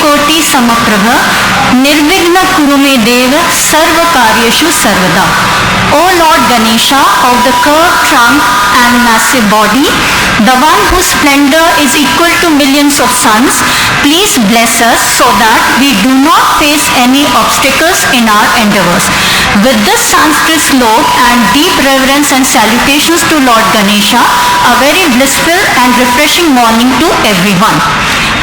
कोटि समप्रभ निर्विघ्न कुरु मे देव सर्व कार्येषु सर्वदा. O Lord Ganesha of the curved trunk and massive body, the one whose splendor is equal to millions of suns, please bless us so that we do not face any obstacles in our endeavors. With this Sanskrit slok and deep reverence and salutations to Lord Ganesha, a very blissful and refreshing morning to everyone.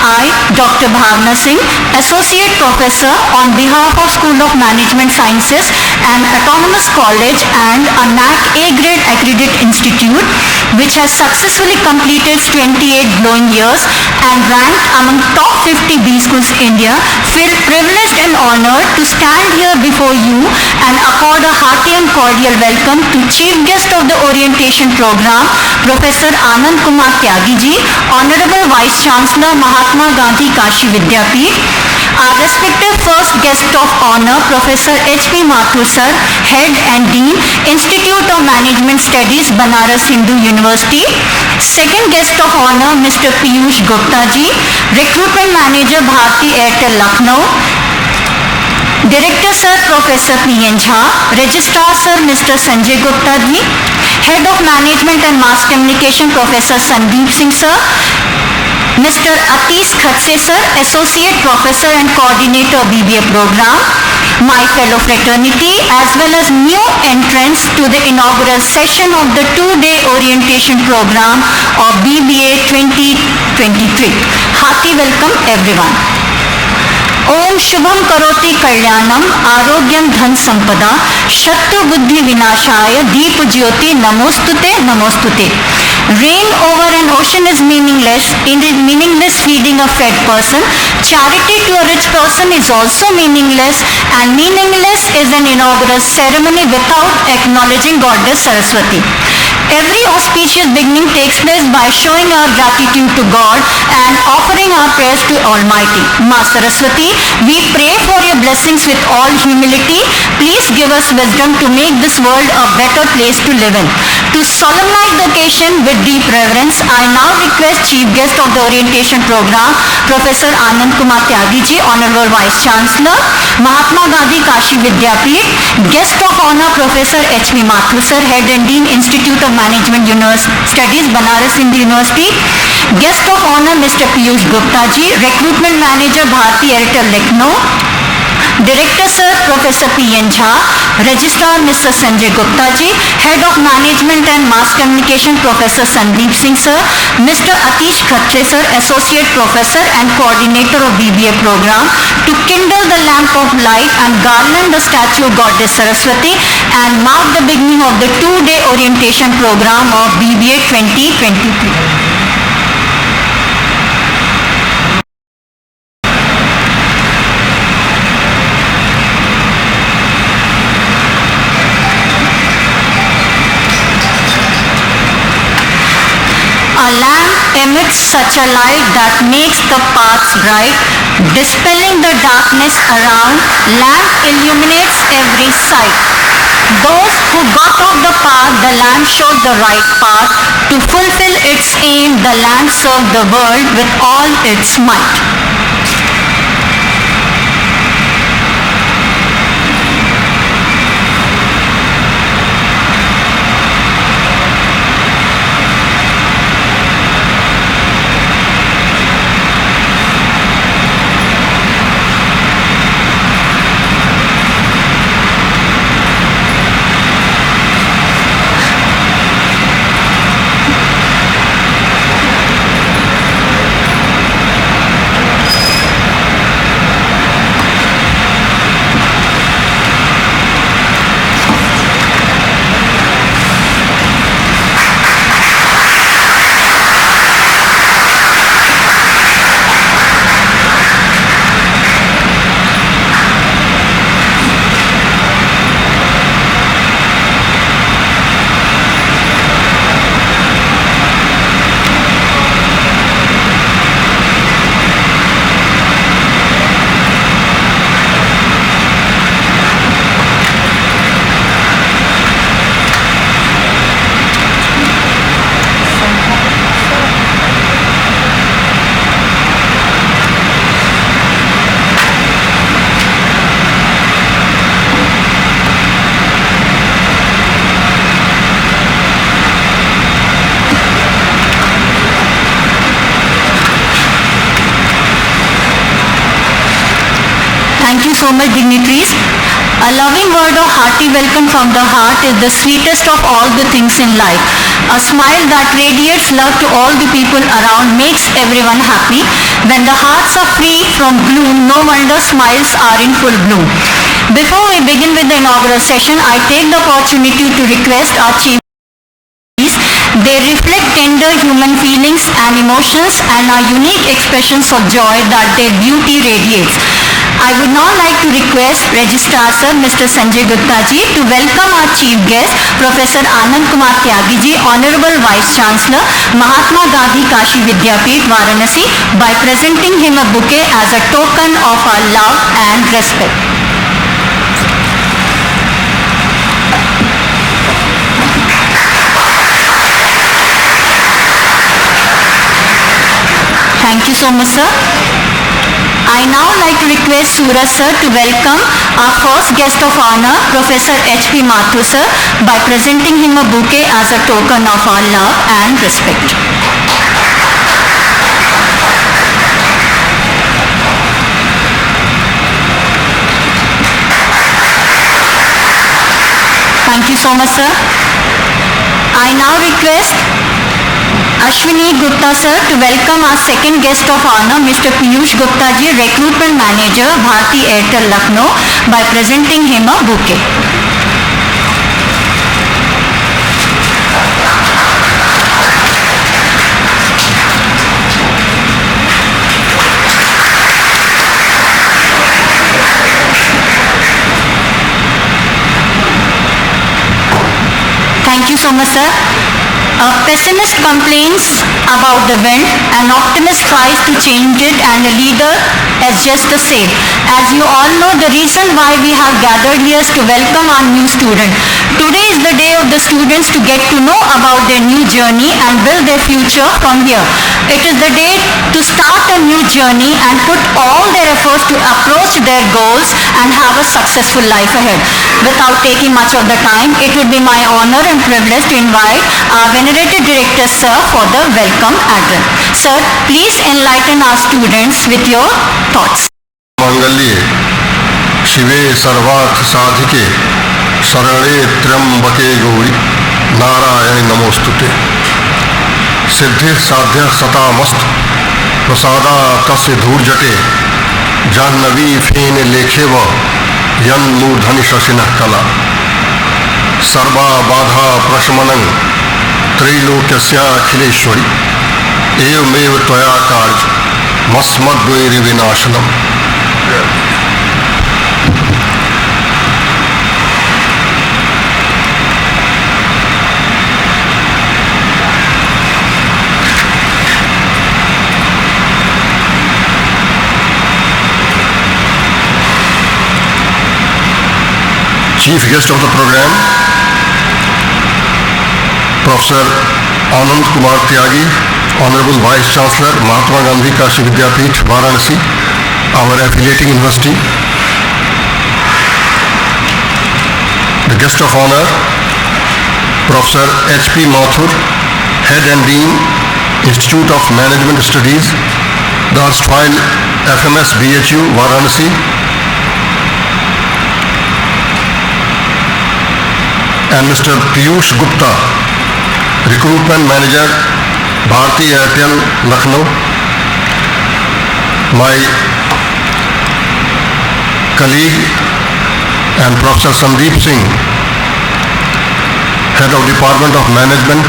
I, Dr. Bhavna Singh, Associate Professor on behalf of School of Management Sciences and Autonomous College and a NAC A-grade accredited institute, which has successfully completed 28 glowing years and ranked among top 50 B schools India, feel privileged and honored to stand here before you and accord a hearty and cordial welcome to Chief Guest of the Orientation Program, Professor Anand Kumar Tyagi ji, Honorable Vice Chancellor, Mahatma Gandhi Kashi Vidyapeeth, our respective first guest of honor, Professor H.P. Mathur sir, Head and Dean, Institute of Management Studies, Banaras Hindu University. Second guest of honor, Mr. Piyush Gupta ji, Recruitment Manager, Bharti Airtel Lucknow. Director Sir, Professor P.N. Jha, Registrar Sir, Mr. Sanjay Gupta ji, Head of Management and Mass Communication, Professor Sandeep Singh sir, Mr. Atish Khatse sir, Associate Professor and Coordinator BBA Program, my fellow fraternity as well as new entrants to the inaugural session of the two-day orientation program of BBA 2023. Hearty welcome everyone. ओम शुभम करोति कल्याणम आरोग्यम धन संपदा शत्रु बुद्धि विनाशाय दीप ज्योति नमोस्तुते नमोस्तुते. Rain over an ocean is meaningless. In it meaningless feeding a fed person. Charity to a rich person is also meaningless, and meaningless is an inaugural ceremony without acknowledging Goddess Saraswati. Every auspicious beginning takes place by showing our gratitude to God and offering our prayers to Almighty. Ma Saraswati, we pray for your blessings with all humility. Please give us wisdom to make this world a better place to live in. To solemnize the occasion with deep reverence, I now request Chief Guest of the Orientation Program, Professor Anand Kumar Tyagi ji, Honorable Vice Chancellor, Mahatma Gandhi Kashi Vidyapeeth, Guest of Honor Professor H.P. Mathur sir, Head and Dean, Institute of Management Studies, Banaras Hindu University, Guest of Honor Mr. Piyush Gupta ji, Recruitment Manager, Bharti Airtel Lucknow, Director Sir, Professor P.N. Jha, Registrar Mr. Sanjay Gupta ji, Head of Management and Mass Communication, Professor Sandeep Singh sir, Mr. Atish Khatse sir, Associate Professor and Coordinator of BBA Program, to kindle the lamp of light and garland the statue of Goddess Saraswati and mark the beginning of the two-day orientation program of BBA 2023. A lamp emits such a light that makes the paths bright, dispelling the darkness around. Lamp illuminates every sight. Those who got off the path, the lamp showed the right path. To fulfill its aim, the lamp served the world with all its might. formal dignitaries. A loving word of hearty welcome from the heart is the sweetest of all the things in life. A smile that radiates love to all the people around makes everyone happy. When the hearts are free from gloom, no wonder smiles are in full bloom. Before we begin with the inaugural session, I take the opportunity to request our chief. They reflect tender human feelings and emotions and are unique expressions of joy that their beauty radiates. I would now like to request Registrar Sir Mr. Sanjay Gupta ji to welcome our chief guest Professor Anand Kumar Tyagi ji, Honorable Vice Chancellor, Mahatma Gandhi Kashi Vidyapeeth, Varanasi, by presenting him a bouquet as a token of our love and respect. Thank you so much, sir. I now like to request Suraj sir to welcome our first guest of honor, Professor H.P. Mathur sir, by presenting him a bouquet as a token of our love and respect. Thank you so much, sir. I now request Ashwini Gupta sir to welcome our second guest of honor, Mr. Piyush Gupta ji, Recruitment Manager, Bharti Airtel Lucknow, by presenting him a bouquet. Thank you so much, sir. A pessimist complains about the wind, an optimist tries to change it, and a leader is just the same. As you all know, the reason why we have gathered here is to welcome our new student. Today is the day of the students to get to know about their new journey and build their future from here. It is the day to start a new journey and put all their efforts to approach their goals and have a successful life ahead. Without taking much of the time, it would be my honor and privilege to invite our venerated director sir for the welcome address. Sir, please enlighten our students with your thoughts. मंगल्ये शिवे सर्वार्थ साधिके शरणे त्र्यंबके गौरी नारायणी नमोस्तुते सिद्धि साध्य सतामस्त प्रसादा तस्य धूर्जटे जाह्नवी फेन लेखेव यन मूर्धनि शशिनः कला सर्वा बाधा प्रशमनं त्रैलोक्यस्याखिलेश्वरी एवमेव त्वया कार्य मस्मद्वैरिविनाशनम्. Chief guest of the program, Professor Anand Kumar Tyagi, Honorable Vice Chancellor, Mahatma Gandhi Kashi Vidyapeeth, Varanasi, our affiliating university. The guest of honor, Professor H.P. Mathur, Head and Dean, Institute of Management Studies, the erstwhile FMS BHU, Varanasi. And Mr. Piyush Gupta, Recruitment Manager, Bharti Airtel Lucknow. My colleague and Professor Sandeep Singh, Head of Department of Management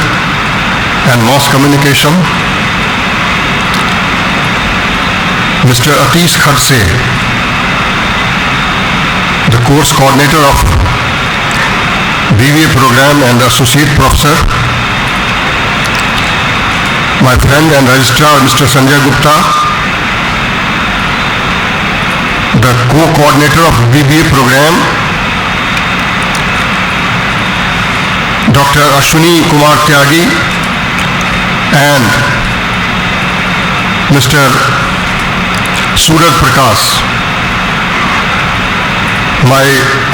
and Mass Communication. Mr. Atish Khadse, the course coordinator of BBA program and associate professor. My friend and registrar Mr. Sanjay Gupta, the co-coordinator of BBA program. Dr. Ashwini Kumar Tyagi and Mr. Suraj Prakash. My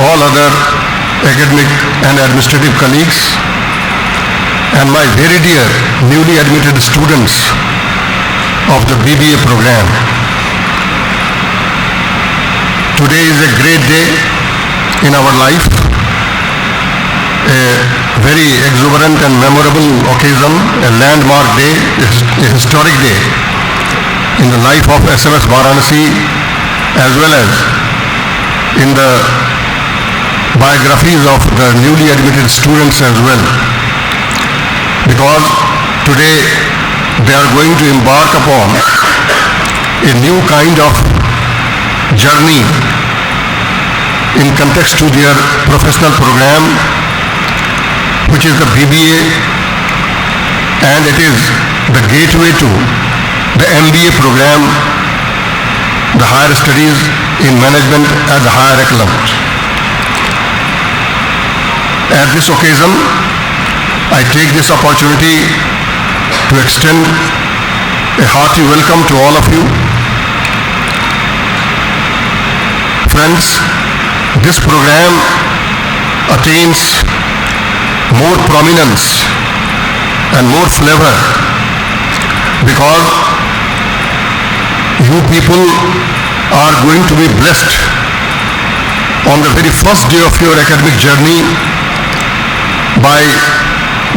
all other academic and administrative colleagues, and my very dear newly admitted students of the BBA program. today is a great day in our life, a very exuberant and memorable occasion, a landmark day, a historic day in the life of SMS Varanasi as well as in the biographies of the newly admitted students as well. Because today they are going to embark upon a new kind of journey in context to their professional program, which is the BBA, and it is the gateway to the MBA program, the higher studies in management at the higher echelon. At this occasion, I take this opportunity to extend a hearty welcome to all of you. Friends, this program attains more prominence and more flavor because you people are going to be blessed on the very first day of your academic journey by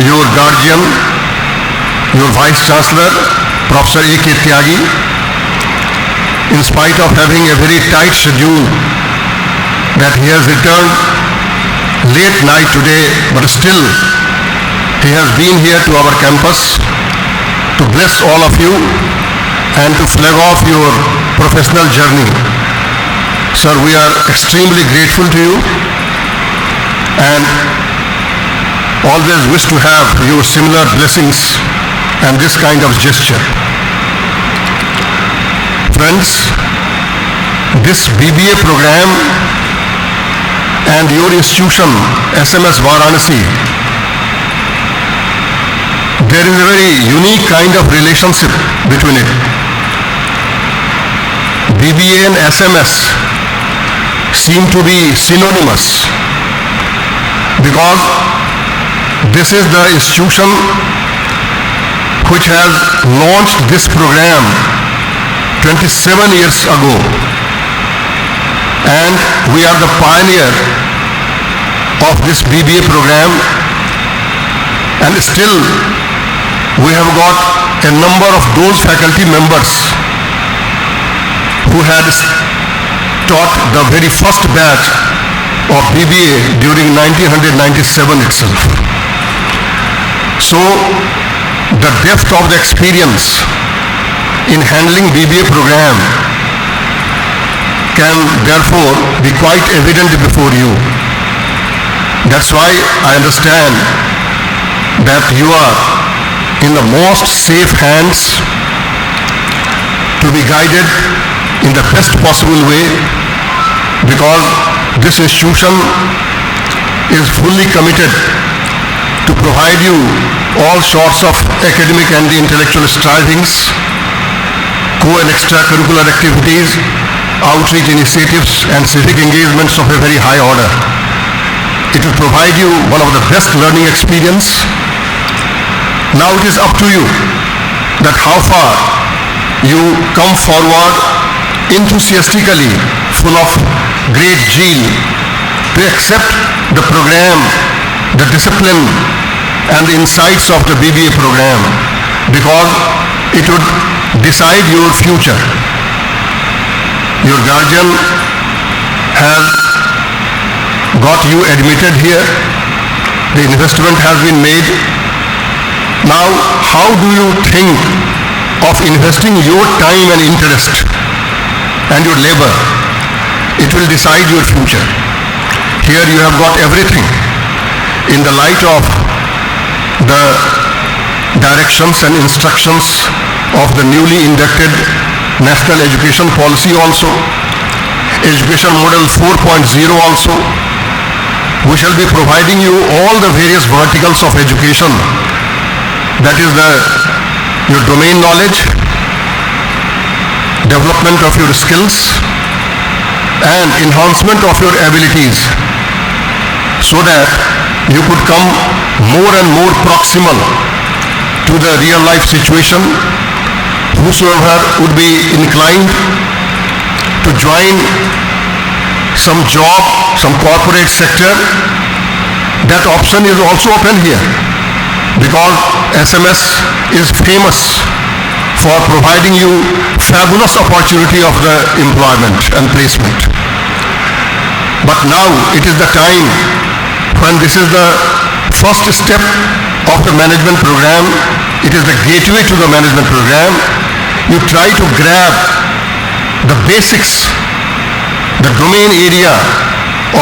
your guardian, your Vice Chancellor, Professor A.K. Tyagi. In spite of having a very tight schedule that he has returned late night today, but still he has been here to our campus to bless all of you and to flag off your professional journey. Sir, we are extremely grateful to you and always wish to have your similar blessings and this kind of gesture. Friends, this BBA program and your institution, SMS Varanasi, there is a very unique kind of relationship between it. BBA and SMS seem to be synonymous because this is the institution which has launched this program 27 years ago, and we are the pioneer of this BBA program, and still we have got a number of those faculty members who had taught the very first batch of BBA during 1997 itself. So the depth of the experience in handling BBA program can therefore be quite evident before you. That's why I understand that you are in the most safe hands to be guided in the best possible way, because this institution is fully committed to provide you all sorts of academic and intellectual strivings, co- and extracurricular activities, outreach initiatives and civic engagements of a very high order. It will provide you one of the best learning experience. Now it is up to you that how far you come forward enthusiastically, full of great zeal to accept the program, the discipline and the insights of the BBA program, because it would decide your future. Your guardian has got you admitted here. The investment has been made. Now, how do you think of investing your time and interest and your labor? It will decide your future. Here you have got everything in the light of the directions and instructions of the newly inducted National Education Policy also, Education Model 4.0 also. We shall be providing you all the various verticals of education, that is your domain knowledge, development of your skills and enhancement of your abilities, so that you could come more and more proximal to the real life situation. Whosoever would be inclined to join some job, some corporate sector, that option is also open here, because SMS is famous for providing you fabulous opportunity of the employment and placement. But now it is the time when this is the first step of the management program. It is the gateway to the management program. You try to grab the basics, the domain area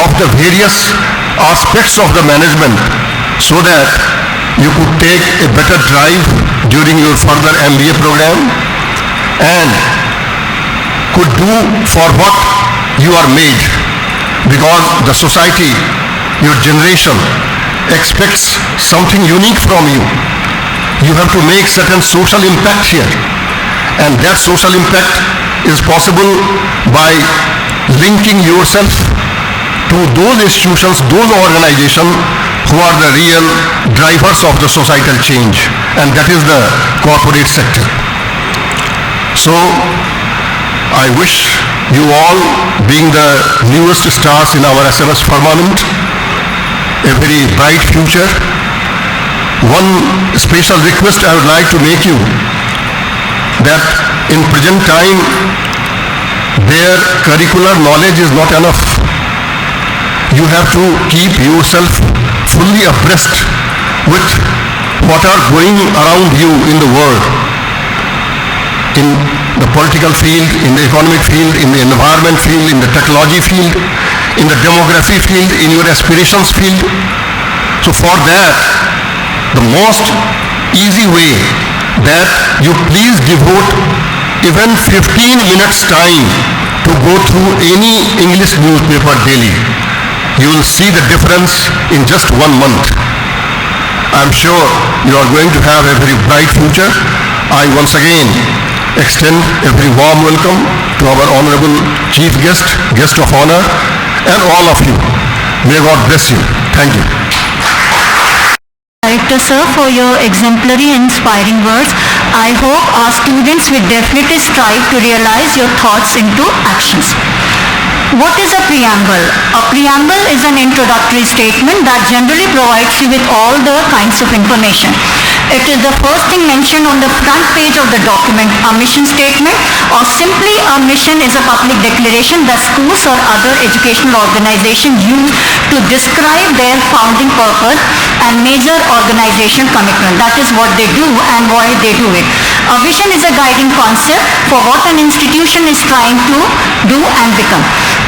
of the various aspects of the management, so that you could take a better drive during your further MBA program and could do for what you are made, because the society, your generation expects something unique from you. You have to make certain social impact here, and that social impact is possible by linking yourself to those institutions, those organizations who are the real drivers of the societal change, and that is the corporate sector. So I wish you all, being the newest stars in our SMS firmament, a very bright future. One special request I would like to make you, that in present time their curricular knowledge is not enough. You have to keep yourself fully abreast with what are going around you in the world, in the political field, in the economic field, in the environment field, in the technology field, in the demography field, in your aspirations field. So for that, the most easy way, that you please devote even 15 minutes time to go through any English newspaper daily. You will see the difference in just 1 month. I'm sure you are going to have a very bright future. I once again extend a very warm welcome to our honorable chief guest, guest of honor, and all of you. May God bless you. Thank you. Director sir, for your exemplary and inspiring words. I hope our students will definitely strive to realize your thoughts into actions. What is a preamble? A preamble is an introductory statement that generally provides you with all the kinds of information. It is the first thing mentioned on the front page of the document. A mission statement, or simply a mission, is a public declaration that schools or other educational organizations use to describe their founding purpose and major organization commitment. That is what they do and why they do it. A vision is a guiding concept for what an institution is trying to do and become.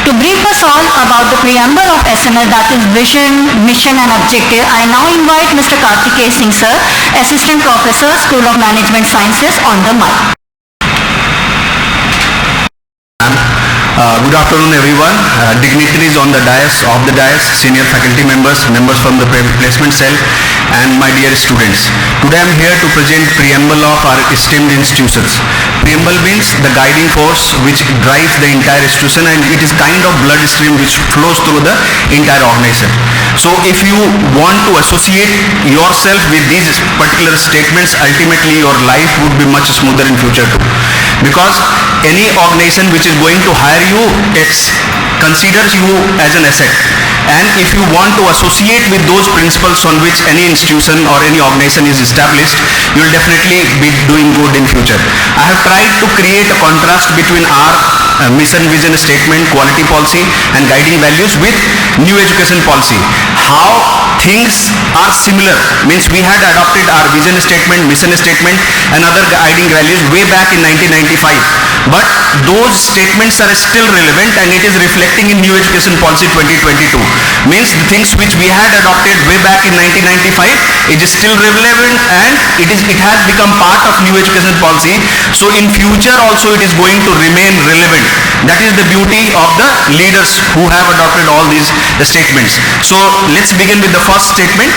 To brief us all about the preamble of SMS, that is vision, mission and objective, I now invite Mr. Kartikeya Singh sir, Assistant Professor, School of Management Sciences, on the mic. Good afternoon everyone, dignitaries on the dais, senior faculty members, members from the placement cell, and my dear students. Today I am here to present preamble of our esteemed institutions. Preamble means the guiding force which drives the entire institution, and it is kind of blood stream which flows through the entire organization. So if you want to associate yourself with these particular statements, ultimately your life would be much smoother in future too. Because any organization which is going to hire you, it considers you as an asset. And if you want to associate with those principles on which any institution or any organization is established, you will definitely be doing good in future. I have tried to create a contrast between our mission, vision statement, quality policy and guiding values with new education policy. How things are similar, means we had adopted our vision statement, mission statement and other guiding values way back in 1995. But those statements are still relevant, and it is reflecting in new education policy 2022. Means the things which we had adopted way back in 1995, it is still relevant, and it has become part of new education policy. So in future also it is going to remain relevant. That is the beauty of the leaders who have adopted all these statements. So let's begin with the first statement.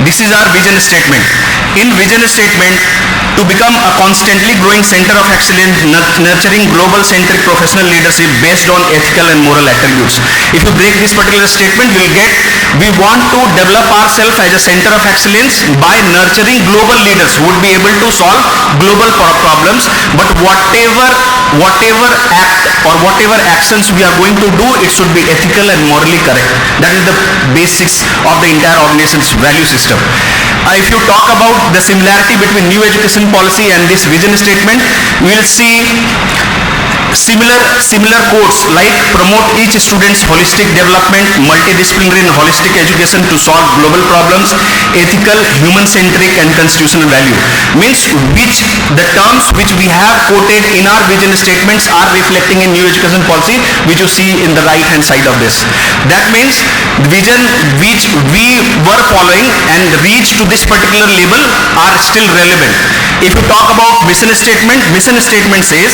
This is our vision statement. In vision statement, to become a constantly growing center of excellence, nurturing global-centric professional leadership based on ethical and moral attributes. If you break this particular statement, we want to develop ourselves as a center of excellence by nurturing global leaders who would be able to solve global problems, but whatever whatever act or whatever actions we are going to do, it should be ethical and morally correct. That is the basics of the entire organization's value system. If you talk about the similarity between new education policy and this vision statement, we will see similar quotes like promote each student's holistic development, multidisciplinary and holistic education to solve global problems, ethical, human-centric and constitutional value. Means which the terms which we have quoted in our vision statements are reflecting in new education policy, which you see in the right hand side of this. That means the vision which we were following and reached to this particular level are still relevant. If you talk about mission statement says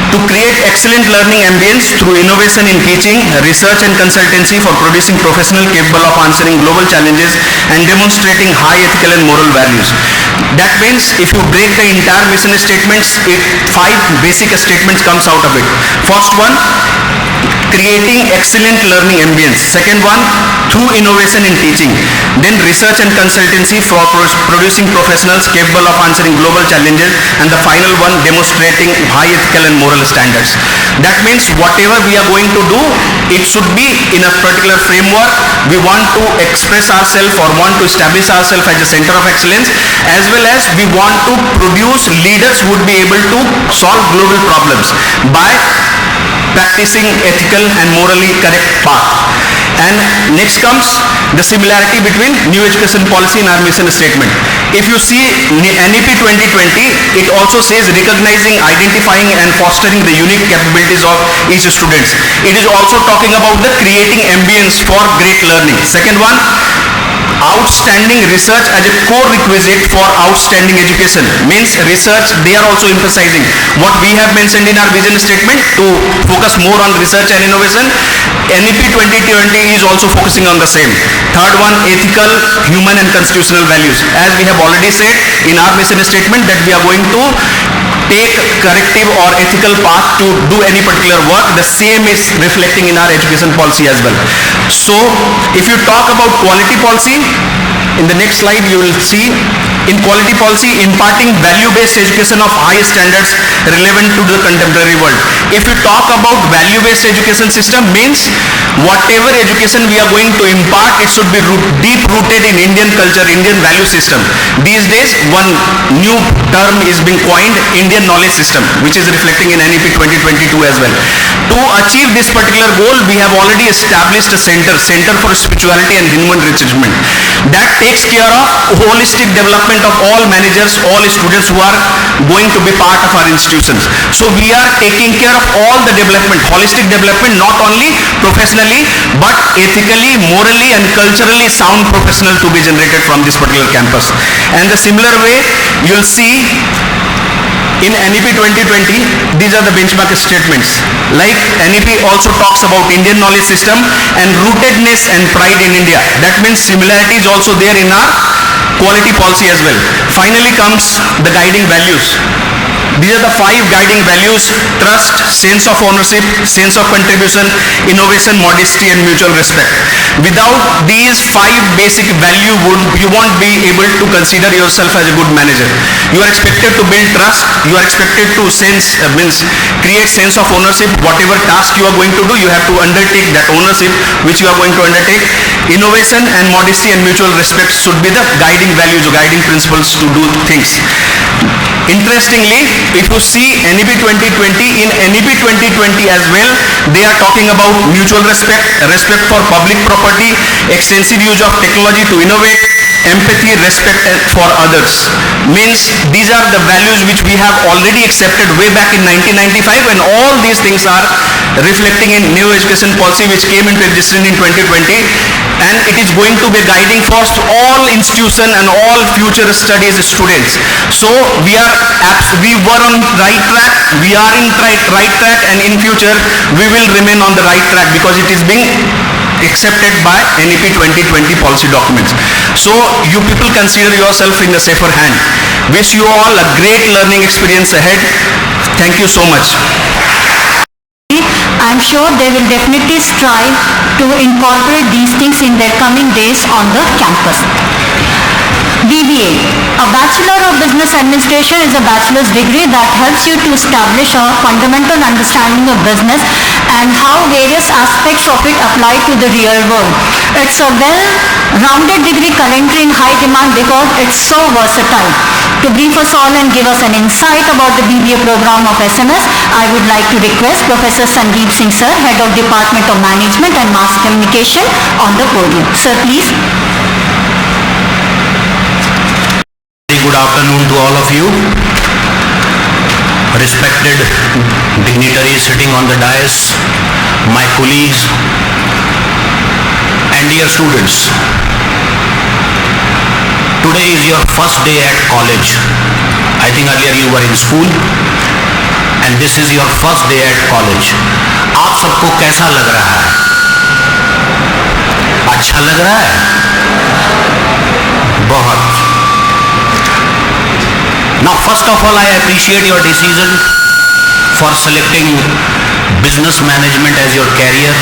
to create excellent learning ambience through innovation in teaching, research and consultancy for producing professionals capable of answering global challenges and demonstrating high ethical and moral values. That means if you break the entire mission statements, 5 basic statements comes out of it. First one, creating excellent learning ambience. Second one, through innovation in teaching. Then research and consultancy for producing professionals capable of answering global challenges. And the final one, demonstrating high ethical and moral standards. That means whatever we are going to do, it should be in a particular framework. We want to express ourselves or want to establish ourselves as a center of excellence, as well as we want to produce leaders who would be able to solve global problems by practicing ethical and morally correct path. And next comes the similarity between new education policy and our mission statement. If you see NEP 2020, it also says recognizing, identifying and fostering the unique capabilities of each student. It is also talking about the creating ambience for great learning. Second one, outstanding research as a core requisite for outstanding education. Means research, they are also emphasizing what we have mentioned in our vision statement to focus more on research and innovation. NEP 2020 is also focusing on the same. Third one, ethical, human and constitutional values. As we have already said in our mission statement that we are going to take corrective or ethical path to do any particular work, the same is reflecting in our education policy as well. So if you talk about quality policy, in the next slide you will see in quality policy imparting value-based education of high standards relevant to the contemporary world. If you talk about value-based education system, means whatever education we are going to impart, it should be deep rooted in Indian culture, Indian value system. These days one new term is being coined, Indian knowledge system, which is reflecting in NEP 2022 as well. To achieve this particular goal, we have already established a center for spirituality and human enrichment that takes care of holistic development of all managers, all students who are going to be part of our institutions. So we are taking care of all the development, holistic development, not only professionally but ethically, morally and culturally sound professional to be generated from this particular campus. And the similar way you'll see in NEP 2020, these are the benchmark statements. Like NEP also talks about Indian knowledge system and rootedness and pride in India. That means similarity is also there in our quality policy as well. Finally comes the guiding values. These are the 5 guiding values: trust, sense of ownership, sense of contribution, innovation, modesty and mutual respect. Without these 5 basic values, you won't be able to consider yourself as a good manager. You are expected to build trust, you are expected to create sense of ownership. Whatever task you are going to do, you have to undertake that ownership which you are going to undertake. Innovation and modesty and mutual respect should be the guiding values or guiding principles to do things. Interestingly, if you see NEP 2020, in NEP 2020 as well, they are talking about mutual respect, respect for public property, extensive use of technology to innovate, empathy, respect for others. Means these are the values which we have already accepted way back in 1995, and all these things are reflecting in new education policy which came into existence in 2020, and it is going to be guiding force to all institutions and all future studies students. So we were on right track, we are in right track, and in future we will remain on the right track because it is being accepted by NEP 2020 policy documents. So you people consider yourself in a safer hand. Wish you all a great learning experience ahead. Thank you so much. I'm sure they will definitely strive to incorporate these things in their coming days on the campus. BBA. A Bachelor of Business Administration is a bachelor's degree that helps you to establish a fundamental understanding of business and how various aspects of it apply to the real world. It's a well-rounded degree currently in high demand because it's so versatile. To brief us all and give us an insight about the BBA program of SMS, I would like to request Professor Sandeep Singh Sir, Head of Department of Management and Mass Communication, on the podium. Sir, please. Good afternoon to all of you. Respected dignitaries sitting on the dais, my colleagues, and dear students. Today is your first day at college. I think earlier you were in school and this is your first day at college. आप सबको कैसा लग रहा है? अच्छा लग रहा है? बहुत. Now first of all I appreciate your decision for selecting business management as your career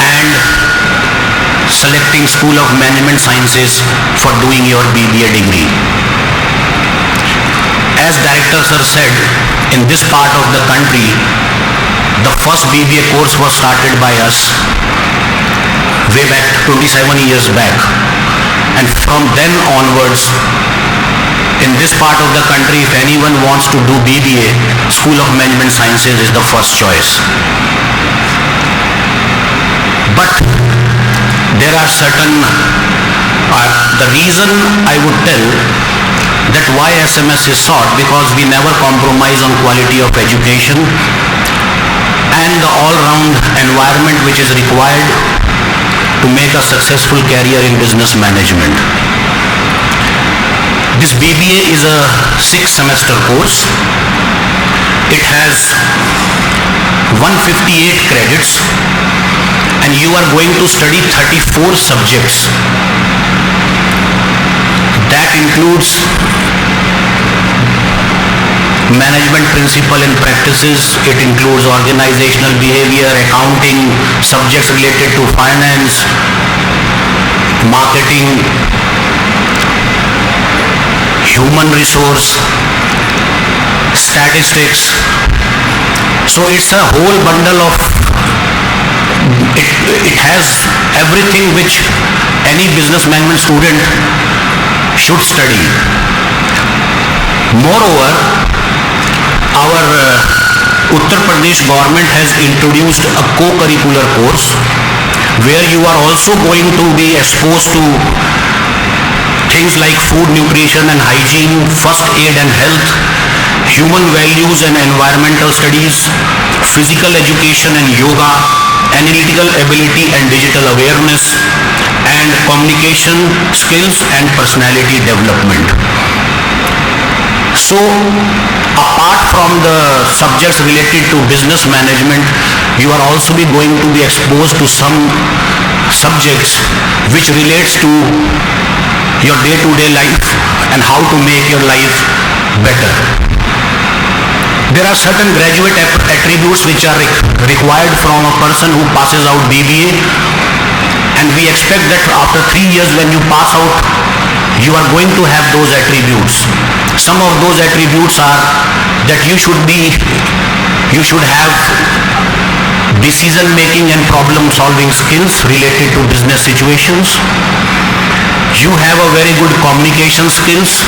and selecting School of Management Sciences for doing your BBA degree. As Director Sir said, in this part of the country, the first BBA course was started by us way back 27 years back. And from then onwards, in this part of the country, if anyone wants to do BBA, School of Management Sciences is the first choice. But there are certain, the reason I would tell that why SMS is sought, because we never compromise on quality of education and the all-round environment which is required to make a successful career in business management. This BBA is a 6-semester course. It has 158 credits and you are going to study 34 subjects. That includes management principle and practices. It includes organizational behavior, accounting, subjects related to finance, marketing, human resource, statistics. So it's a whole bundle of, it has everything which any business management student should study. Moreover, our Uttar Pradesh government has introduced a co-curricular course where you are also going to be exposed to things like food, nutrition and hygiene, first aid and health, human values and environmental studies, physical education and yoga, analytical ability and digital awareness, and communication skills and personality development. So, apart from the subjects related to business management, you are also going to be exposed to some subjects which relates to your day-to-day life and how to make your life better. There are certain graduate attributes which are required from a person who passes out BBA, and we expect that after 3 years when you pass out, you are going to have those attributes. Some of those attributes are that you should have decision making and problem solving skills related to business situations. You have a very good communication skills.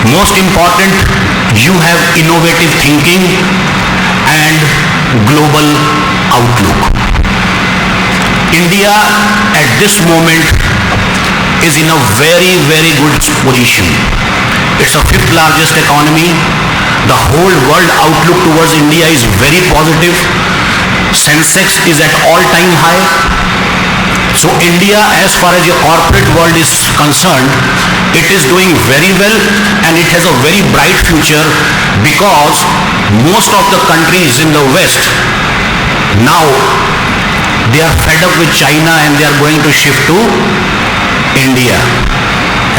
Most important, you have innovative thinking and global outlook. India at this moment is in a very, very good position. It's the 5th largest economy. The whole world outlook towards India is very positive. Sensex is at all-time high. So India, as far as your corporate world is concerned, it is doing very well and it has a very bright future because most of the countries in the West now they are fed up with China and they are going to shift to India.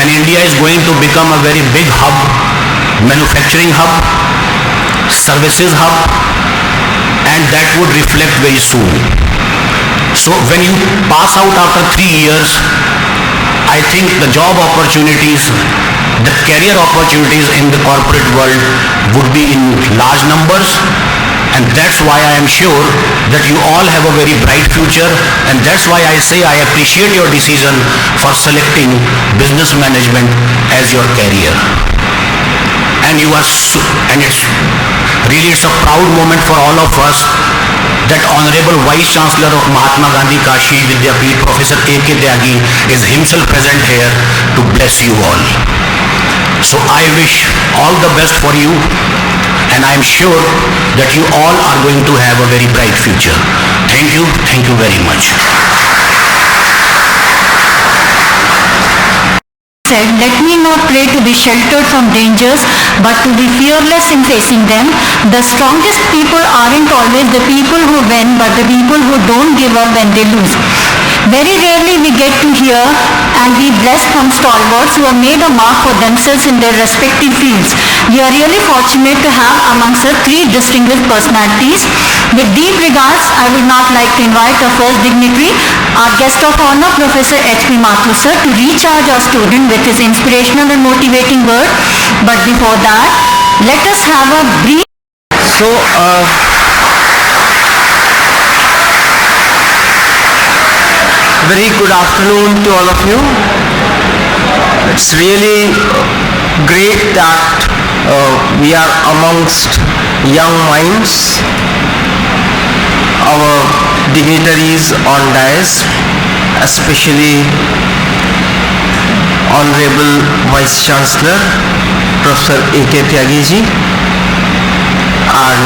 And India is going to become a very big hub, manufacturing hub, services hub, and that would reflect very soon. So when you pass out after 3 years, I think the job opportunities, the career opportunities in the corporate world would be in large numbers, and that's why I am sure that you all have a very bright future, and that's why I say I appreciate your decision for selecting business management as your career. And it's a proud moment for all of us that Honorable Vice Chancellor of Mahatma Gandhi Kashi Vidyapeeth, Professor A.K. Tyagi, is himself present here to bless you all. So I wish all the best for you, and I am sure that you all are going to have a very bright future. Thank you very much. Said, let me not pray to be sheltered from dangers, but to be fearless in facing them. The strongest people aren't always the people who win, but the people who don't give up when they lose. Very rarely we get to hear and be blessed from stalwarts who have made a mark for themselves in their respective fields. We are really fortunate to have amongst us three distinguished personalities. With deep regards, I would now like to invite our first dignitary, our guest of honor, Professor H.P. Mathur sir, to recharge our student with his inspirational and motivating word. But before that, let us have a brief... Very good afternoon to all of you. It's really great that we are amongst young minds, our dignitaries on dais, especially Honorable Vice Chancellor Professor A.K. Tyagi ji, and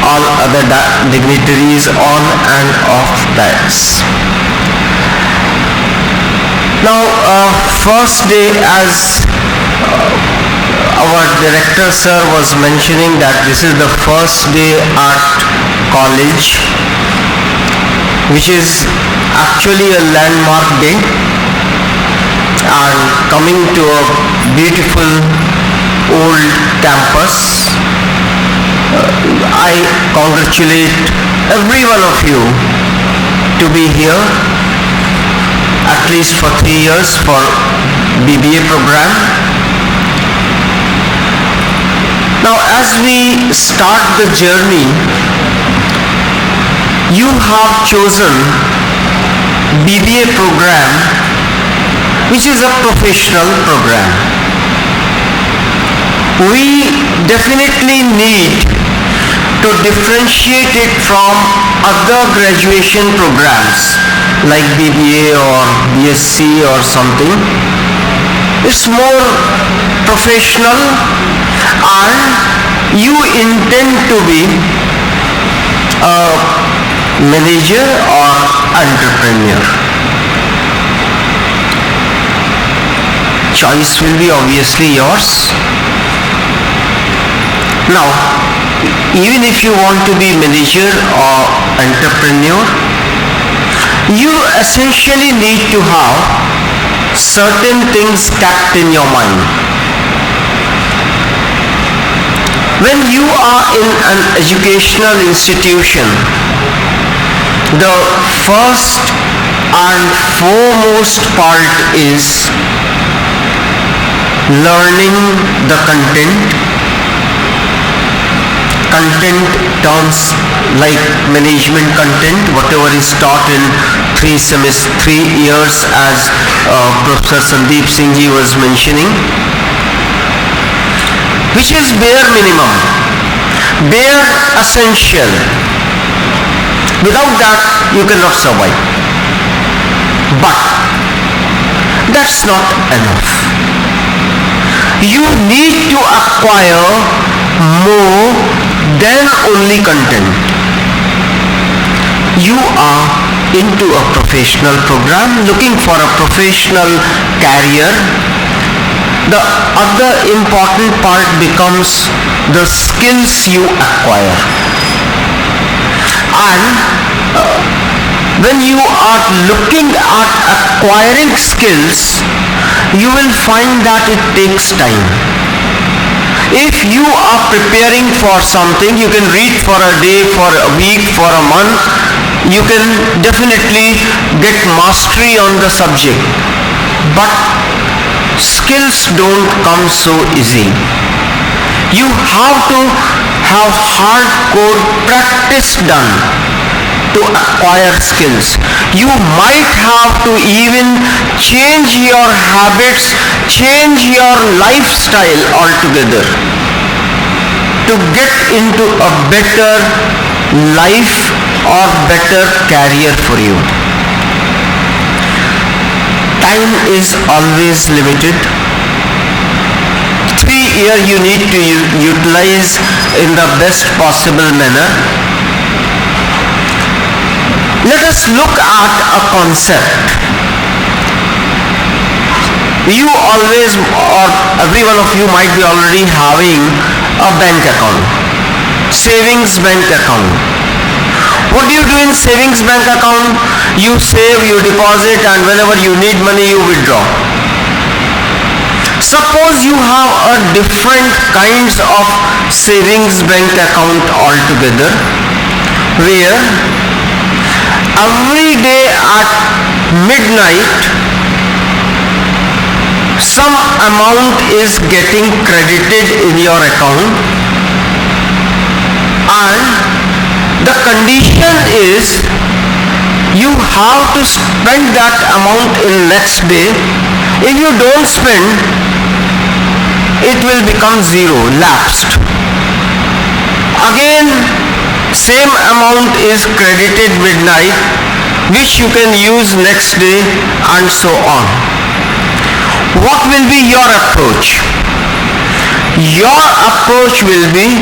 all other dignitaries on and off dais. Now, first day, as our director sir was mentioning, that this is the first day at college, which is actually a landmark day, and coming to a beautiful old campus. I congratulate every one of you to be here, at least for 3 years for BBA program. Now, as we start the journey, you have chosen BBA program, which is a professional program. We definitely need to differentiate it from other graduation programs like BBA or BSc or something. It's more professional, and you intend to be a manager or entrepreneur. Choice will be obviously yours. Now, even if you want to be manager or entrepreneur, you essentially need to have certain things kept in your mind. When you are in an educational institution, the first and foremost part is learning the content. Content terms like management content, whatever is taught in 3 years, as Professor Sandeep Singh ji was mentioning, which is bare minimum, bare essential. Without that, you cannot survive. But that's not enough. You need to acquire more than only content. You are into a professional program, looking for a professional career. The other important part becomes the skills you acquire. And when you are looking at acquiring skills, you will find that it takes time. If you are preparing for something, you can read for a day, for a week, for a month, you can definitely get mastery on the subject. but skills don't come so easy. You have to have hardcore practice done to acquire skills. You might have to even change your habits, change your lifestyle altogether to get into a better life or better career for you. Time is always limited. 3 years you need to utilize in the best possible manner. Let us look at a concept. You always, or every one of you might be already having a bank account, savings bank account. What do you do in savings bank account? You save, you deposit, and whenever you need money, you withdraw. Suppose you have a different kinds of savings bank account altogether, where every day at midnight some amount is getting credited in your account, and the condition is you have to spend that amount in next day. If you don't spend, it will become zero, lapsed. Again, same amount is credited midnight, which you can use next day, and so on. What will be your approach? Your approach will be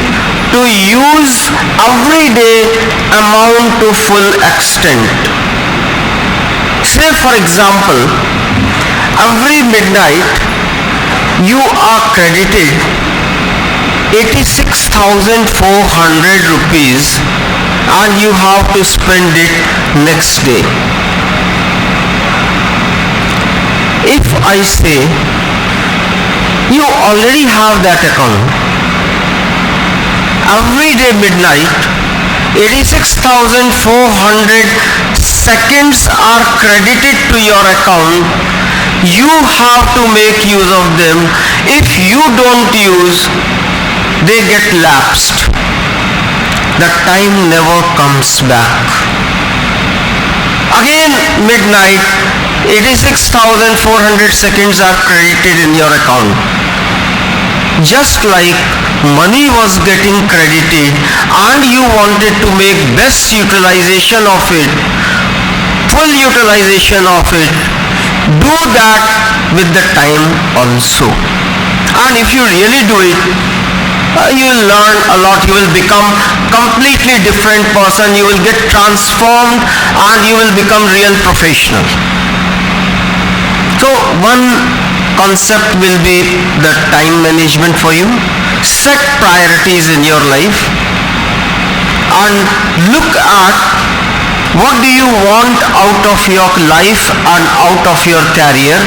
to use everyday amount to full extent. Say for example, every midnight you are credited 86,400 rupees and you have to spend it next day. If I say you already have that account, every day midnight 86,400 seconds are credited to your account, you have to make use of them. If you don't use, they get lapsed. The time never comes back. Again midnight 86,400 seconds are credited in your account. Just like money was getting credited and you wanted to make best utilization of it, full utilization of it, do that with the time also. And if you really do it, you will learn a lot. You will become completely different person. You will get transformed and you will become real professional. So one concept will be the time management for you. Set priorities in your life and look at what do you want out of your life and out of your career.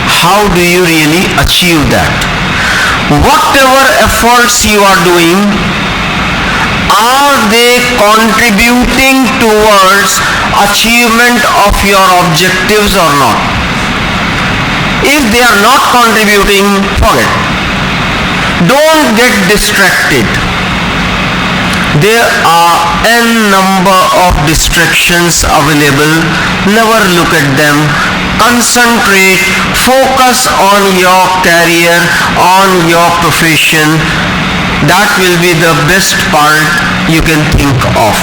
How do you really achieve that? Whatever efforts you are doing, are they contributing towards achievement of your objectives or not? If they are not contributing, forget. Don't get distracted. There are n number of distractions available. Never look at them. Concentrate, focus on your career, on your profession. That will be the best part you can think of.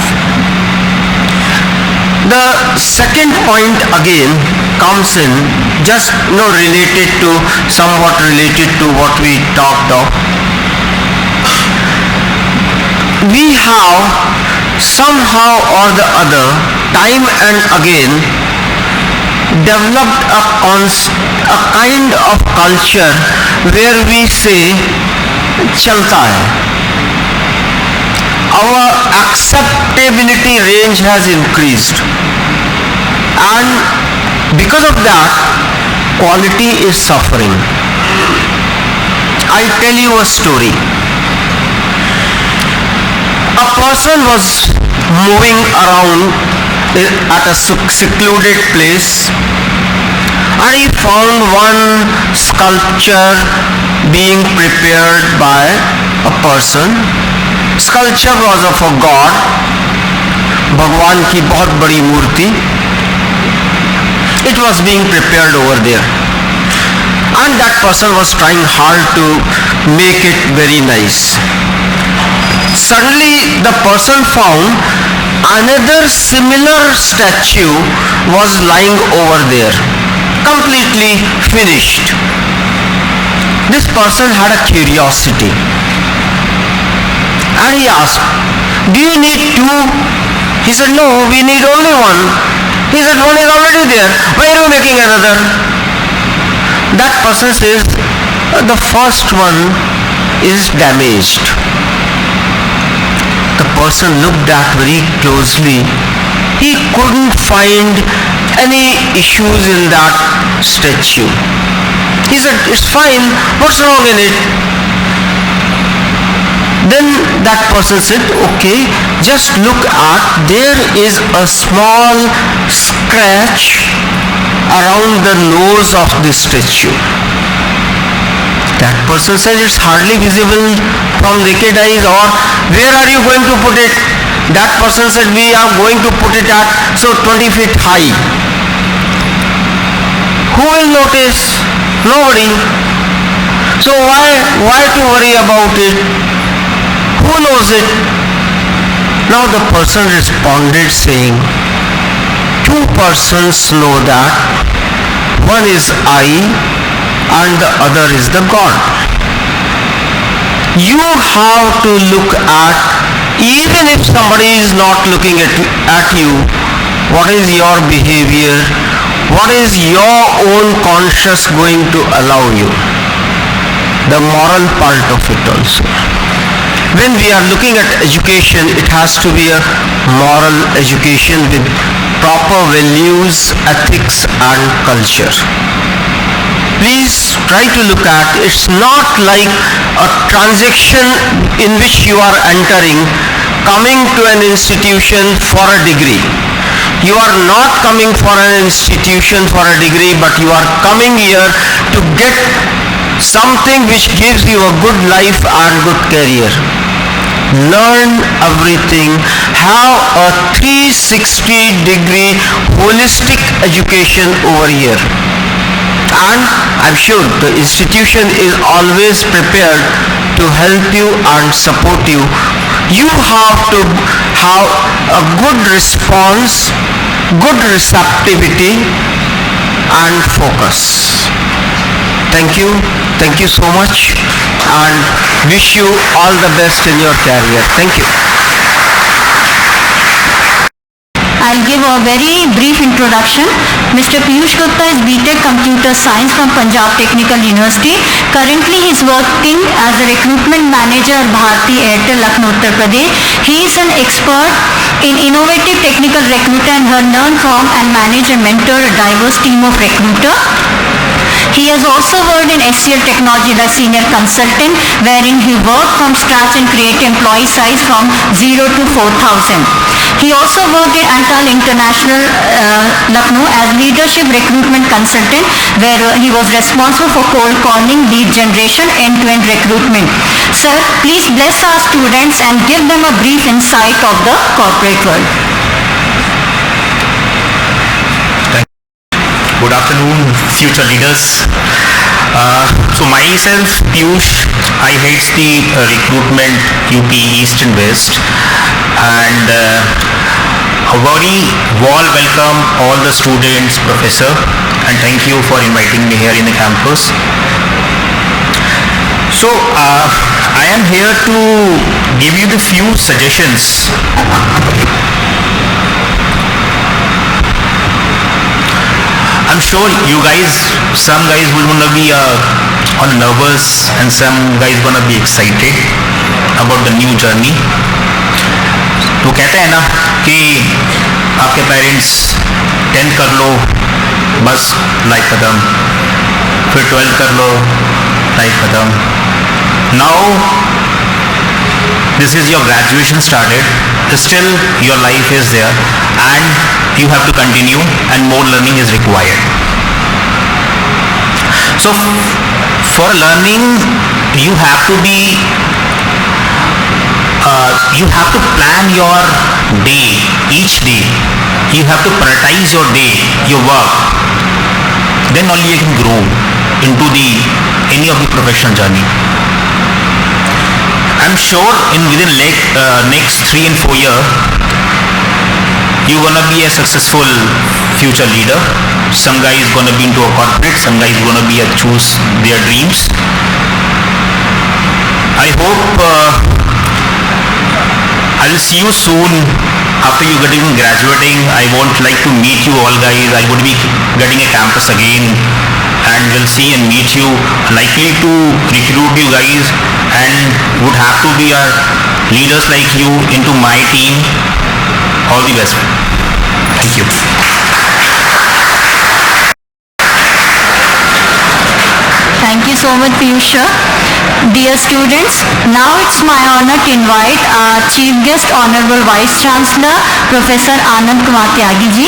The second point again comes in just somewhat related to what we talked of. We have somehow or the other, time and again, developed a kind of culture where we say chalta hai. Our acceptability range has increased, and because of that, quality is suffering. I tell you a story. A person was moving around at a secluded place and he found one sculpture being prepared by a person. Sculpture was of a god, भगवान की बहुत बड़ी मूर्ति. It was being prepared over there, and that person was trying hard to make it very nice. Suddenly the person found another similar statue was lying over there, completely finished. This person had a curiosity and he asked, "Do you need two?" He said, "No, we need only one." He said, "One is already there. Why are you making another?" That person says, "The first one is damaged." The person looked at very closely. He couldn't find any issues in that statue. He said, "It's fine. What's wrong in it?" Then that person said, "Okay, just look at, there is a small scratch around the nose of this statue." That person said, "It's hardly visible from naked eyes, or where are you going to put it?" That person said, "We are going to put it at 20 feet high." Who will notice? Nobody. So why to worry about it? Who knows it? Now the person responded saying, "Two persons know that. One is I and the other is the God." You have to look at, even if somebody is not looking at you, what is your behavior, what is your own conscience going to allow you, the moral part of it also. When we are looking at education, it has to be a moral education with proper values, ethics and culture. Please try to look at, it's not like a transaction in which you are entering, coming to an institution for a degree. You are not coming for an institution for a degree, but you are coming here to get something which gives you a good life and good career. Learn everything, have a 360-degree holistic education over here. And I'm sure the institution is always prepared to help you and support you. You have to have a good response, good receptivity and focus. Thank you so much, and wish you all the best in your career. Thank you. I'll give a very brief introduction. Mr. Piyush Gupta is B.Tech Computer Science from Punjab Technical University. Currently he is working as a recruitment manager at Bharti Airtel, Lucknow, Uttar Pradesh. He is an expert in innovative technical recruiter and has learned from and managed and mentored a diverse team of recruiters. He has also worked in SCL Technology as senior consultant, wherein he worked from scratch and created employee size from 0 to 4,000. He also worked in Antal International, Lucknow as leadership recruitment consultant, where he was responsible for cold calling, lead generation, end-to-end recruitment. Sir, please bless our students and give them a brief insight of the corporate world. Good afternoon, future leaders. So myself, Piyush, I head the recruitment UP East and West, and a very warm welcome all the students, professor, and thank you for inviting me here in the campus. So I am here to give you the few suggestions. I'm sure you guys, some guys will gonna be all nervous and some guys gonna be excited about the new journey. तो कहते हैं ना कि आपके parents 10th कर लो बस life खत्म, फिर 12th कर लो लाइफ खत्म. Now this is your graduation started, still your life is there and you have to continue and more learning is required. So for learning, you have to be, you have to plan your day, each day. You have to prioritize your day, your work. Then only you can grow into any of the professional journey. I'm sure within next 3 and 4 years, you're gonna be a successful future leader. Some guy is gonna be into a corporate, some guy is gonna be choose their dreams. I hope I will see you soon after you graduating. I won't like to meet you all guys. I would be getting a campus again and will see and meet you. Likely to recruit you guys and would have to be our leaders like you into my team. All the best. Thank you. Thank you so much, Piyush sir. Dear students, now it's my honor to invite our Chief Guest, Honorable Vice Chancellor, Professor Anand Kumar Tyagi ji.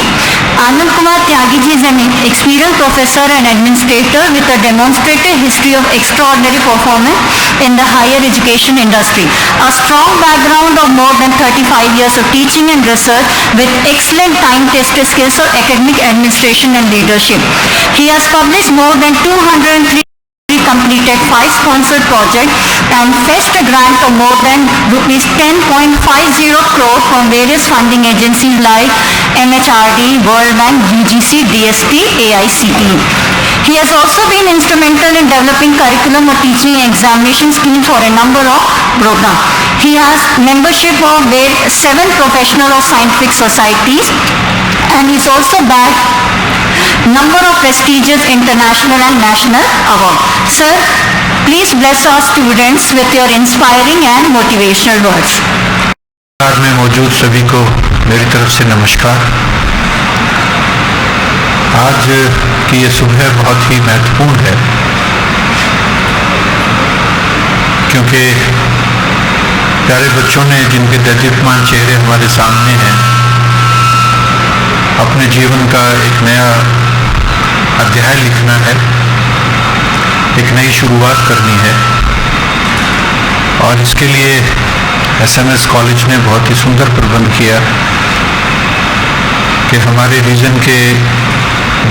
Anand Kumar Tyagi ji is an experienced professor and administrator with a demonstrated history of extraordinary performance in the higher education industry. A strong background of more than 35 years of teaching and research with excellent time-tested skills of academic administration and leadership. He has published more than 203 completed 5 sponsored projects and fetched a grant of more than rupees 10.50 crore from various funding agencies like MHRD, World Bank, UGC, DST, AICTE. He has also been instrumental in developing curriculum or teaching examination schemes for a number of programs. He has membership of 7 professional or scientific societies and is also backed number of prestigious international and national awards. Sir, please bless our students with your inspiring and motivational words. में मौजूद सभी को मेरी तरफ से नमस्कार। आज की ये सुबह बहुत ही महत्वपूर्ण है क्योंकि प्यारे बच्चों ने जिनके दैदीप्यमान चेहरे हमारे सामने हैं अपने जीवन का एक नया अध्याय लिखना है, एक नई शुरुआत करनी है और इसके लिए SMS कॉलेज ने बहुत ही सुंदर प्रबंध किया कि हमारे रीजन के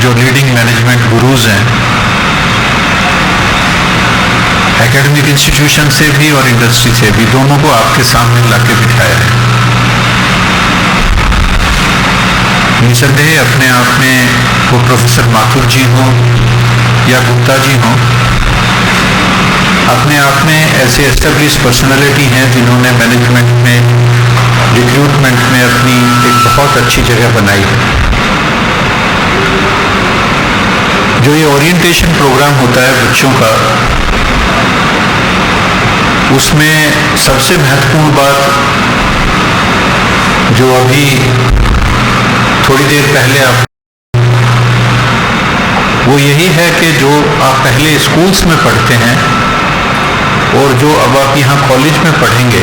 जो लीडिंग मैनेजमेंट गुरुज हैं एकेडमिक इंस्टीट्यूशन से भी और इंडस्ट्री से भी, दोनों को आपके सामने लाके बिठाया है। निसंदेह अपने आप में वो प्रोफेसर माथुर जी हों या गुप्ता जी हों, अपने आप में ऐसे एस्टेब्लिश पर्सनालिटी हैं जिन्होंने मैनेजमेंट में, रिक्रूटमेंट में अपनी एक बहुत अच्छी जगह बनाई है। जो ये ओरिएंटेशन प्रोग्राम होता है बच्चों का, उसमें सबसे महत्वपूर्ण बात जो अभी थोड़ी देर पहले आप, वो यही है कि जो आप पहले स्कूल्स में पढ़ते हैं और जो अब आप यहाँ कॉलेज में पढ़ेंगे,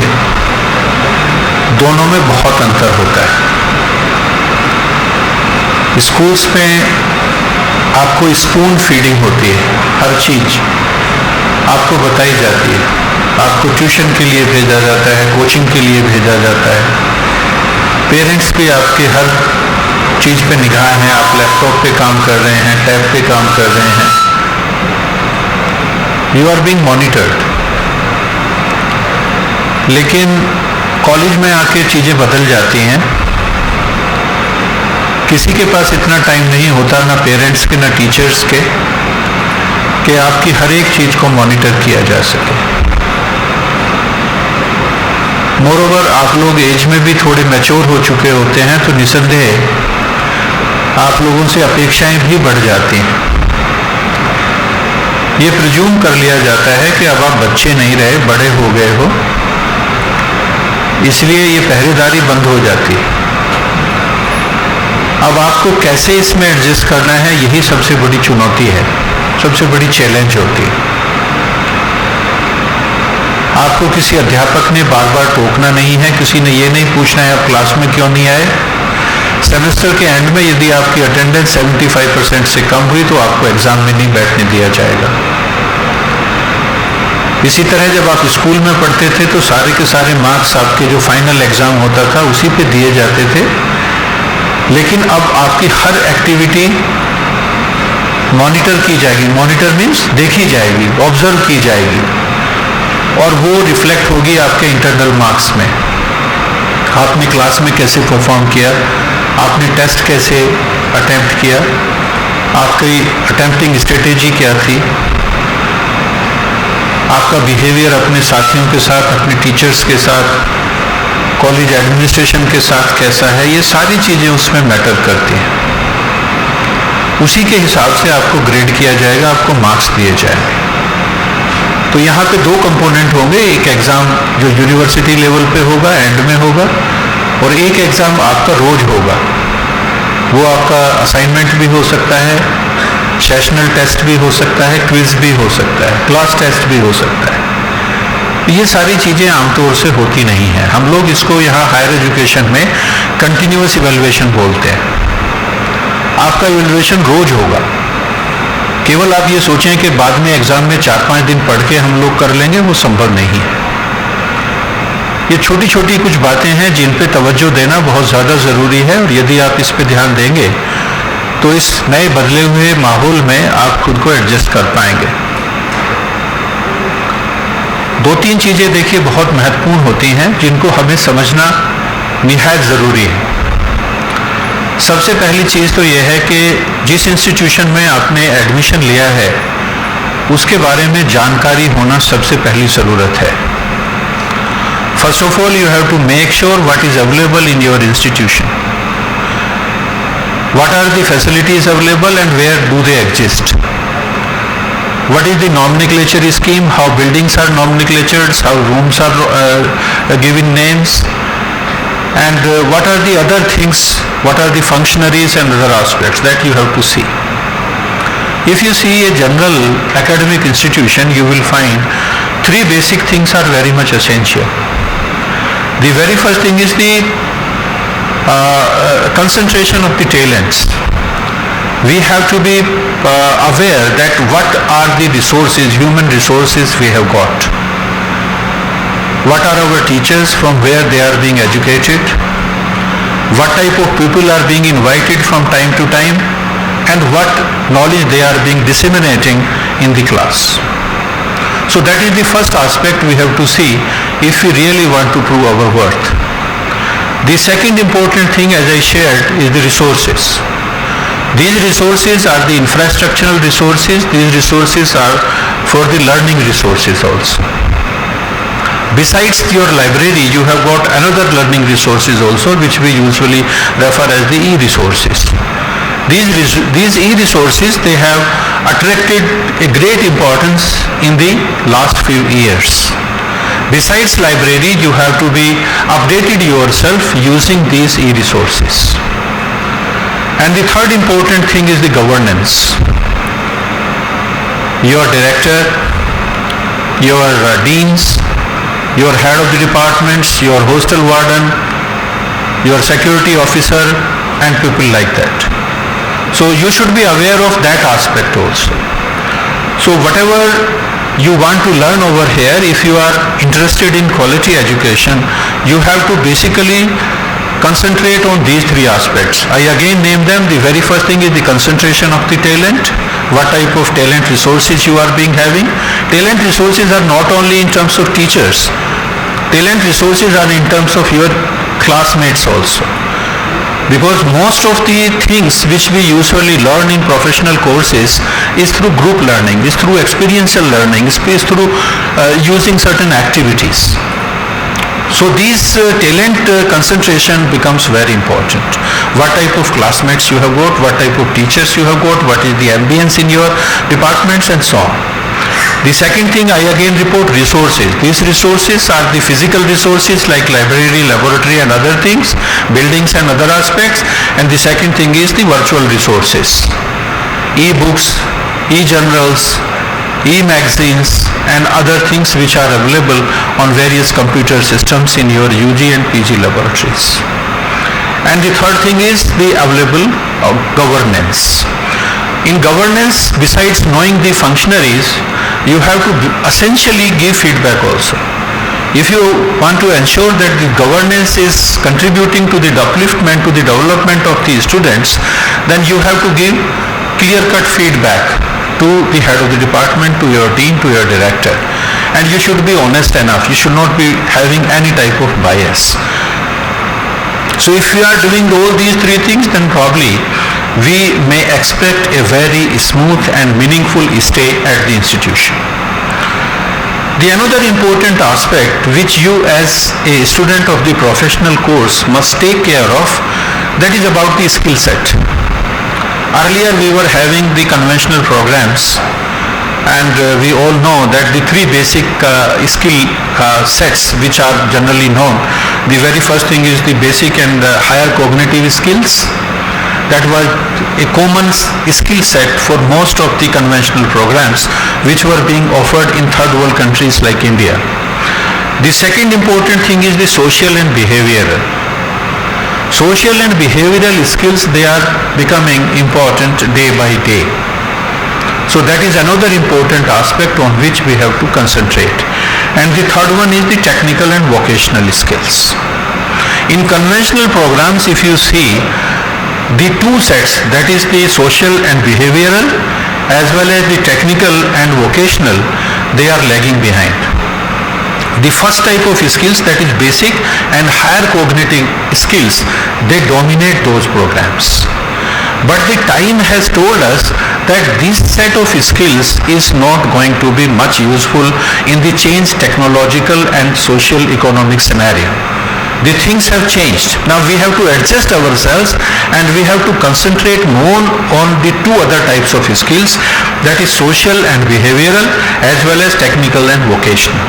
दोनों में बहुत अंतर होता है। स्कूल्स में आपको स्पून फीडिंग होती है, हर चीज आपको बताई जाती है, आपको ट्यूशन के लिए भेजा जाता है, कोचिंग के लिए भेजा जाता है। पेरेंट्स भी आपके हर चीज पे निगाह है, आप लैपटॉप पे काम कर रहे हैं, टैब पे काम कर रहे हैं, यू आर बीइंग मॉनिटर्ड। लेकिन कॉलेज में आके चीजें बदल जाती हैं। किसी के पास इतना टाइम नहीं होता, ना पेरेंट्स के ना टीचर्स के, कि आपकी हर एक चीज को मॉनिटर किया जा सके। मोरोवर आप लोग एज में भी थोड़े मैच्योर हो चुके होते हैं, तो निसंदेह आप लोगों से अपेक्षाएं भी बढ़ जाती हैं। ये प्रिज्यूम कर लिया जाता है कि अब आप बच्चे नहीं रहे, बड़े हो गए हो, इसलिए ये पहरेदारी बंद हो जाती है। अब आपको कैसे इसमें एडजस्ट करना है, यही सबसे बड़ी चुनौती है, सबसे बड़ी चैलेंज होती है। आपको किसी अध्यापक ने बार बार टोकना नहीं है, किसी ने ये नहीं पूछना है आप क्लास में क्यों नहीं आए। सेमेस्टर के एंड में यदि आपकी अटेंडेंस 75% से कम हुई तो आपको एग्जाम में नहीं बैठने दिया जाएगा। इसी तरह जब आप स्कूल में पढ़ते थे तो सारे के सारे मार्क्स आपके जो फाइनल एग्जाम होता था उसी पे दिए जाते थे, लेकिन अब आपकी हर एक्टिविटी मॉनिटर की जाएगी। मॉनिटर मीन्स देखी जाएगी, ऑब्जर्व की जाएगी, और वो रिफ्लेक्ट होगी आपके इंटरनल मार्क्स में। आपने क्लास में कैसे परफॉर्म किया, आपने टेस्ट कैसे अटेम्प्ट किया, आपकी अटेम्प्टिंग स्ट्रेटेजी क्या थी, आपका बिहेवियर अपने साथियों के साथ, अपने टीचर्स के साथ, कॉलेज एडमिनिस्ट्रेशन के साथ कैसा है, ये सारी चीज़ें उसमें मैटर करती हैं। उसी के हिसाब से आपको ग्रेड किया जाएगा, आपको मार्क्स दिए जाएंगे। तो यहाँ पे दो कंपोनेंट होंगे, एक एग्ज़ाम जो यूनिवर्सिटी लेवल पे होगा, एंड में होगा, और एक एग्ज़ाम आपका रोज होगा। वो आपका असाइनमेंट भी हो सकता है, सेशनल टेस्ट भी हो सकता है, क्विज भी हो सकता है, क्लास टेस्ट भी हो सकता है। ये सारी चीज़ें आमतौर से होती नहीं हैं। हम लोग इसको यहाँ हायर एजुकेशन में कंटिन्यूअस इवैल्यूएशन बोलते हैं। आपका इवैल्यूएशन रोज होगा। केवल आप ये सोचें कि बाद में एग्जाम में 4-5 दिन पढ़ के हम लोग कर लेंगे, वो संभव नहीं है। ये छोटी छोटी कुछ बातें हैं जिन पे तवज्जो देना बहुत ज़्यादा ज़रूरी है, और यदि आप इस पे ध्यान देंगे तो इस नए बदले हुए माहौल में आप खुद को एडजस्ट कर पाएंगे। 2-3 चीज़ें देखिए बहुत महत्वपूर्ण होती हैं जिनको हमें समझना निहायत ज़रूरी है। सबसे पहली चीज़ तो यह है कि जिस इंस्टीट्यूशन में आपने एडमिशन लिया है उसके बारे में जानकारी होना सबसे पहली ज़रूरत है। First of all you have to make sure what is available in your institution, what are the facilities available and where do they exist, what is the nomenclature scheme, how buildings are nomenclatured, how rooms are given names, and what are the other things, what are the functionaries and other aspects that you have to see. If you see a general academic institution, you will find 3 basic things are very much essential. The very first thing is the concentration of the talents. We have to be aware that what are the resources, human resources we have got. What are our teachers, from where they are being educated, what type of people are being invited from time to time, and what knowledge they are being disseminating in the class. So that is the first aspect we have to see if we really want to prove our worth. The second important thing, as I shared, is the resources. These resources are the infrastructural resources. These resources are for the learning resources also. Besides your library, you have got another learning resources also, which we usually refer as the e-resources. These e-resources, they have attracted a great importance in the last few years. Besides library, you have to be updated yourself using these e-resources. And the third important thing is the governance. Your director, your deans, your head of the departments, your hostel warden, your security officer, and people like that. So you should be aware of that aspect also. So whatever you want to learn over here, if you are interested in quality education, you have to basically concentrate on these 3 aspects. I again name them. The very first thing is the concentration of the talent. What type of talent resources you are having. Talent resources are not only in terms of teachers. Talent resources are in terms of your classmates also. Because most of the things which we usually learn in professional courses is through group learning, is through experiential learning, is through using certain activities. So these talent concentration becomes very important. What type of classmates you have got, what type of teachers you have got, what is the ambience in your departments, and so on. The second thing, I again report resources. These resources are the physical resources like library, laboratory and other things, buildings and other aspects. And the second thing is the virtual resources. E-books, e-journals, e-magazines and other things which are available on various computer systems in your UG and PG laboratories. And the third thing is the available governance. In governance, besides knowing the functionaries, you have to essentially give feedback also. If you want to ensure that the governance is contributing to the upliftment, to the development of the students, then you have to give clear-cut feedback to the head of the department, to your team, to your director. And you should be honest enough. You should not be having any type of bias. So if you are doing all these three things, then probably we may expect a very smooth and meaningful stay at the institution. The another important aspect which you as a student of the professional course must take care of, that is about the skill set. Earlier we were having the conventional programs, and we all know that the three basic skill sets which are generally known. The very first thing is the basic and higher cognitive skills. That was a common skill set for most of the conventional programs which were being offered in third world countries like India. The second important thing is the social and behavioral. Social and behavioral skills, they are becoming important day by day. So that is another important aspect on which we have to concentrate. And the third one is the technical and vocational skills. In conventional programs, if you see, the two sets, that is the social and behavioral as well as the technical and vocational, they are lagging behind. The first type of skills, that is basic and higher cognitive skills, they dominate those programs. But the time has told us that this set of skills is not going to be much useful in the changed technological and social economic scenario. The things have changed. Now we have to adjust ourselves and we have to concentrate more on the two other types of skills, that is social and behavioral as well as technical and vocational.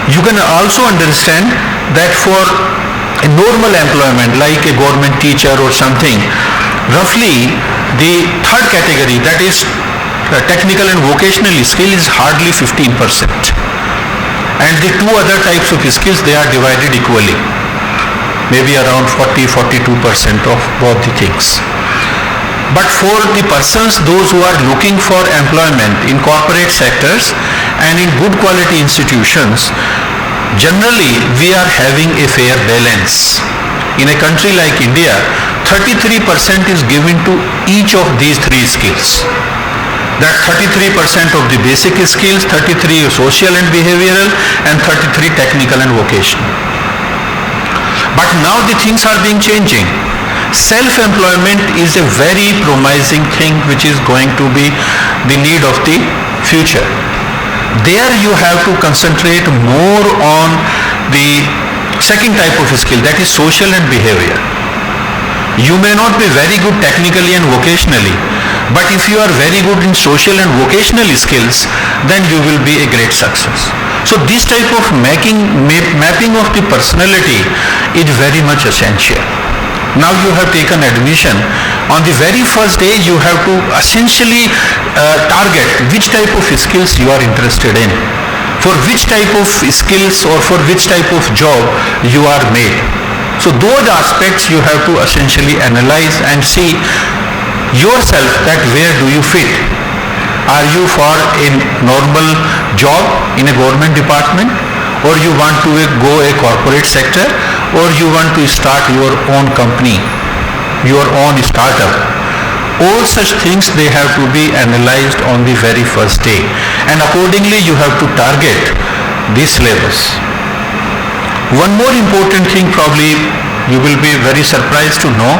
You can also understand that for a normal employment like a government teacher or something, roughly the third category, that is technical and vocational skill, is hardly 15%. And the two other types of skills, they are divided equally, maybe around 40-42% of both the things. But for the persons, those who are looking for employment in corporate sectors and in good quality institutions, generally we are having a fair balance. In a country like India, 33% is given to each of these three skills. That 33% of the basic skills, 33 social and behavioral, and 33 technical and vocational. But now the things are being changing. Self-employment is a very promising thing which is going to be the need of the future. There you have to concentrate more on the second type of skill, that is social and behavior. You may not be very good technically and vocationally, but if you are very good in social and vocational skills, then you will be a great success. So this type of mapping of the personality is very much essential. Now you have taken admission. On the very first day, you have to essentially target which type of skills you are interested in, for which type of skills or for which type of job you are made. So those aspects you have to essentially analyze and see yourself, that where do you fit. Are you for a normal job in a government department, or you want to go a corporate sector, or you want to start your own company, your own startup? All such things, they have to be analyzed on the very first day, and accordingly you have to target the syllabus. One more important thing, probably you will be very surprised to know,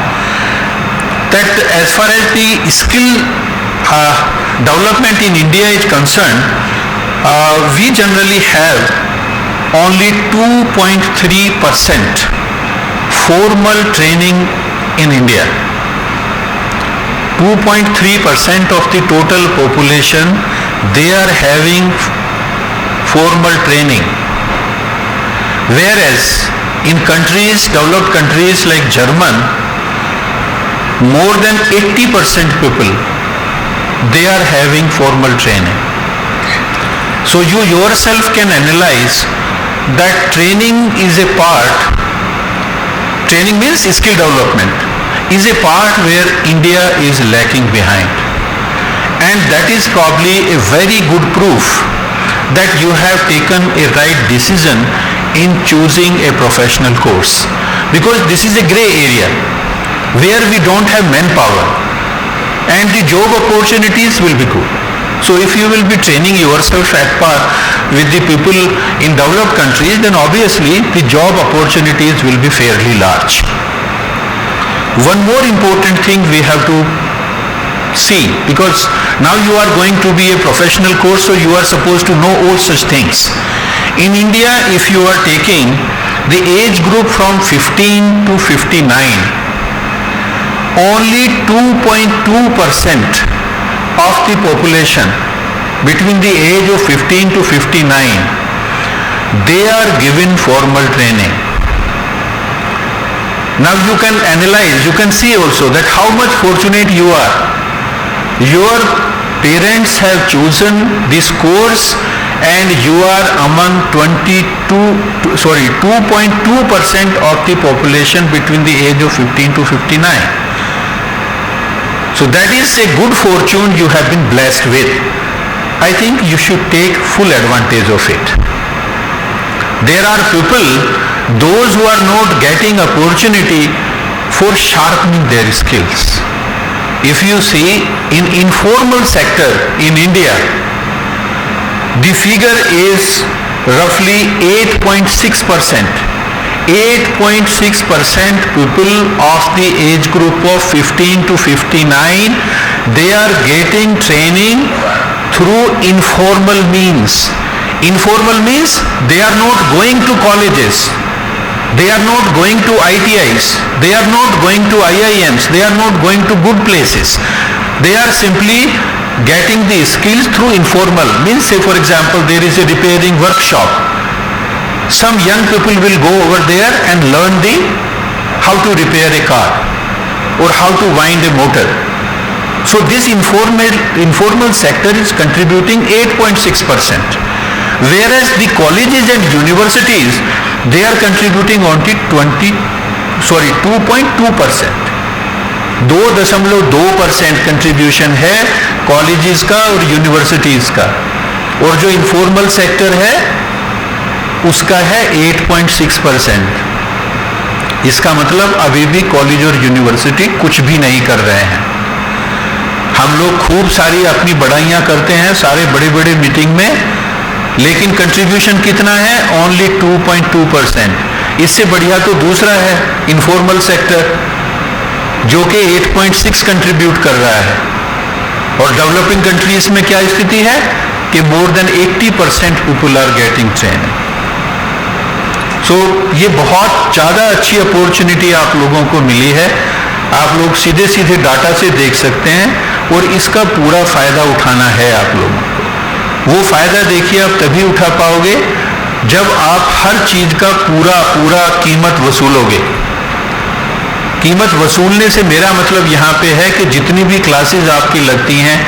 that as far as the skill development in India is concerned, we generally have only 2.3% formal training in India. 2.3% of the total population, they are having formal training. Whereas in countries, developed countries like German, more than 80% people, they are having formal training. So you yourself can analyze that training is a part training means skill development, is a part where India is lacking behind. And that is probably a very good proof that you have taken a right decision in choosing a professional course. Because this is a gray area where we don't have manpower and the job opportunities will be good. So if you will be training yourself at par with the people in developed countries, then obviously the job opportunities will be fairly large. One more important thing we have to see, because now you are going to be a professional course, so you are supposed to know all such things. In India, if you are taking the age group from 15 to 59, only 2.2% of the population between the age of 15 to 59, they are given formal training. Now you can analyze, you can see also that how much fortunate you are. Your parents have chosen this course and you are among 2.2% of the population between the age of 15 to 59. So that is a good fortune you have been blessed with. I think you should take full advantage of it. There are people, those who are not getting opportunity for sharpening their skills. If you see in informal sector in India, the figure is roughly 8.6%. 8.6% people of the age group of 15 to 59, they are getting training through informal means. Informal means they are not going to colleges, they are not going to ITIs, they are not going to IIMs, they are not going to good places. They are simply getting the skills through informal means. Say for example, there is a repairing workshop. Some young people will go over there and learn how to repair a car or how to wind a motor. So this informal sector is contributing 8.6%. Whereas the colleges and universities, they are contributing only 2.2%. 2.2% contribution है colleges का और universities का, और जो informal sector है उसका है 8.6%. इसका मतलब अभी भी कॉलेज और यूनिवर्सिटी कुछ भी नहीं कर रहे हैं. हम लोग खूब सारी अपनी बड़ाइयां करते हैं सारे बड़े बड़े मीटिंग में, लेकिन कंट्रीब्यूशन कितना है? ओनली 2.2%. इससे बढ़िया तो दूसरा है इनफॉर्मल सेक्टर जो कि 8.6 कंट्रीब्यूट कर रहा है. और डेवलपिंग कंट्रीज में क्या स्थिति है कि more than 80% people are getting training. So ये बहुत ज़्यादा अच्छी अपॉर्चुनिटी आप लोगों को मिली है. आप लोग सीधे सीधे डाटा से देख सकते हैं और इसका पूरा फायदा उठाना है आप लोगों को. वो फायदा देखिए आप तभी उठा पाओगे जब आप हर चीज का पूरा कीमत वसूलोगे. कीमत वसूलने से मेरा मतलब यहाँ पे है कि जितनी भी क्लासेस आपकी लगती हैं,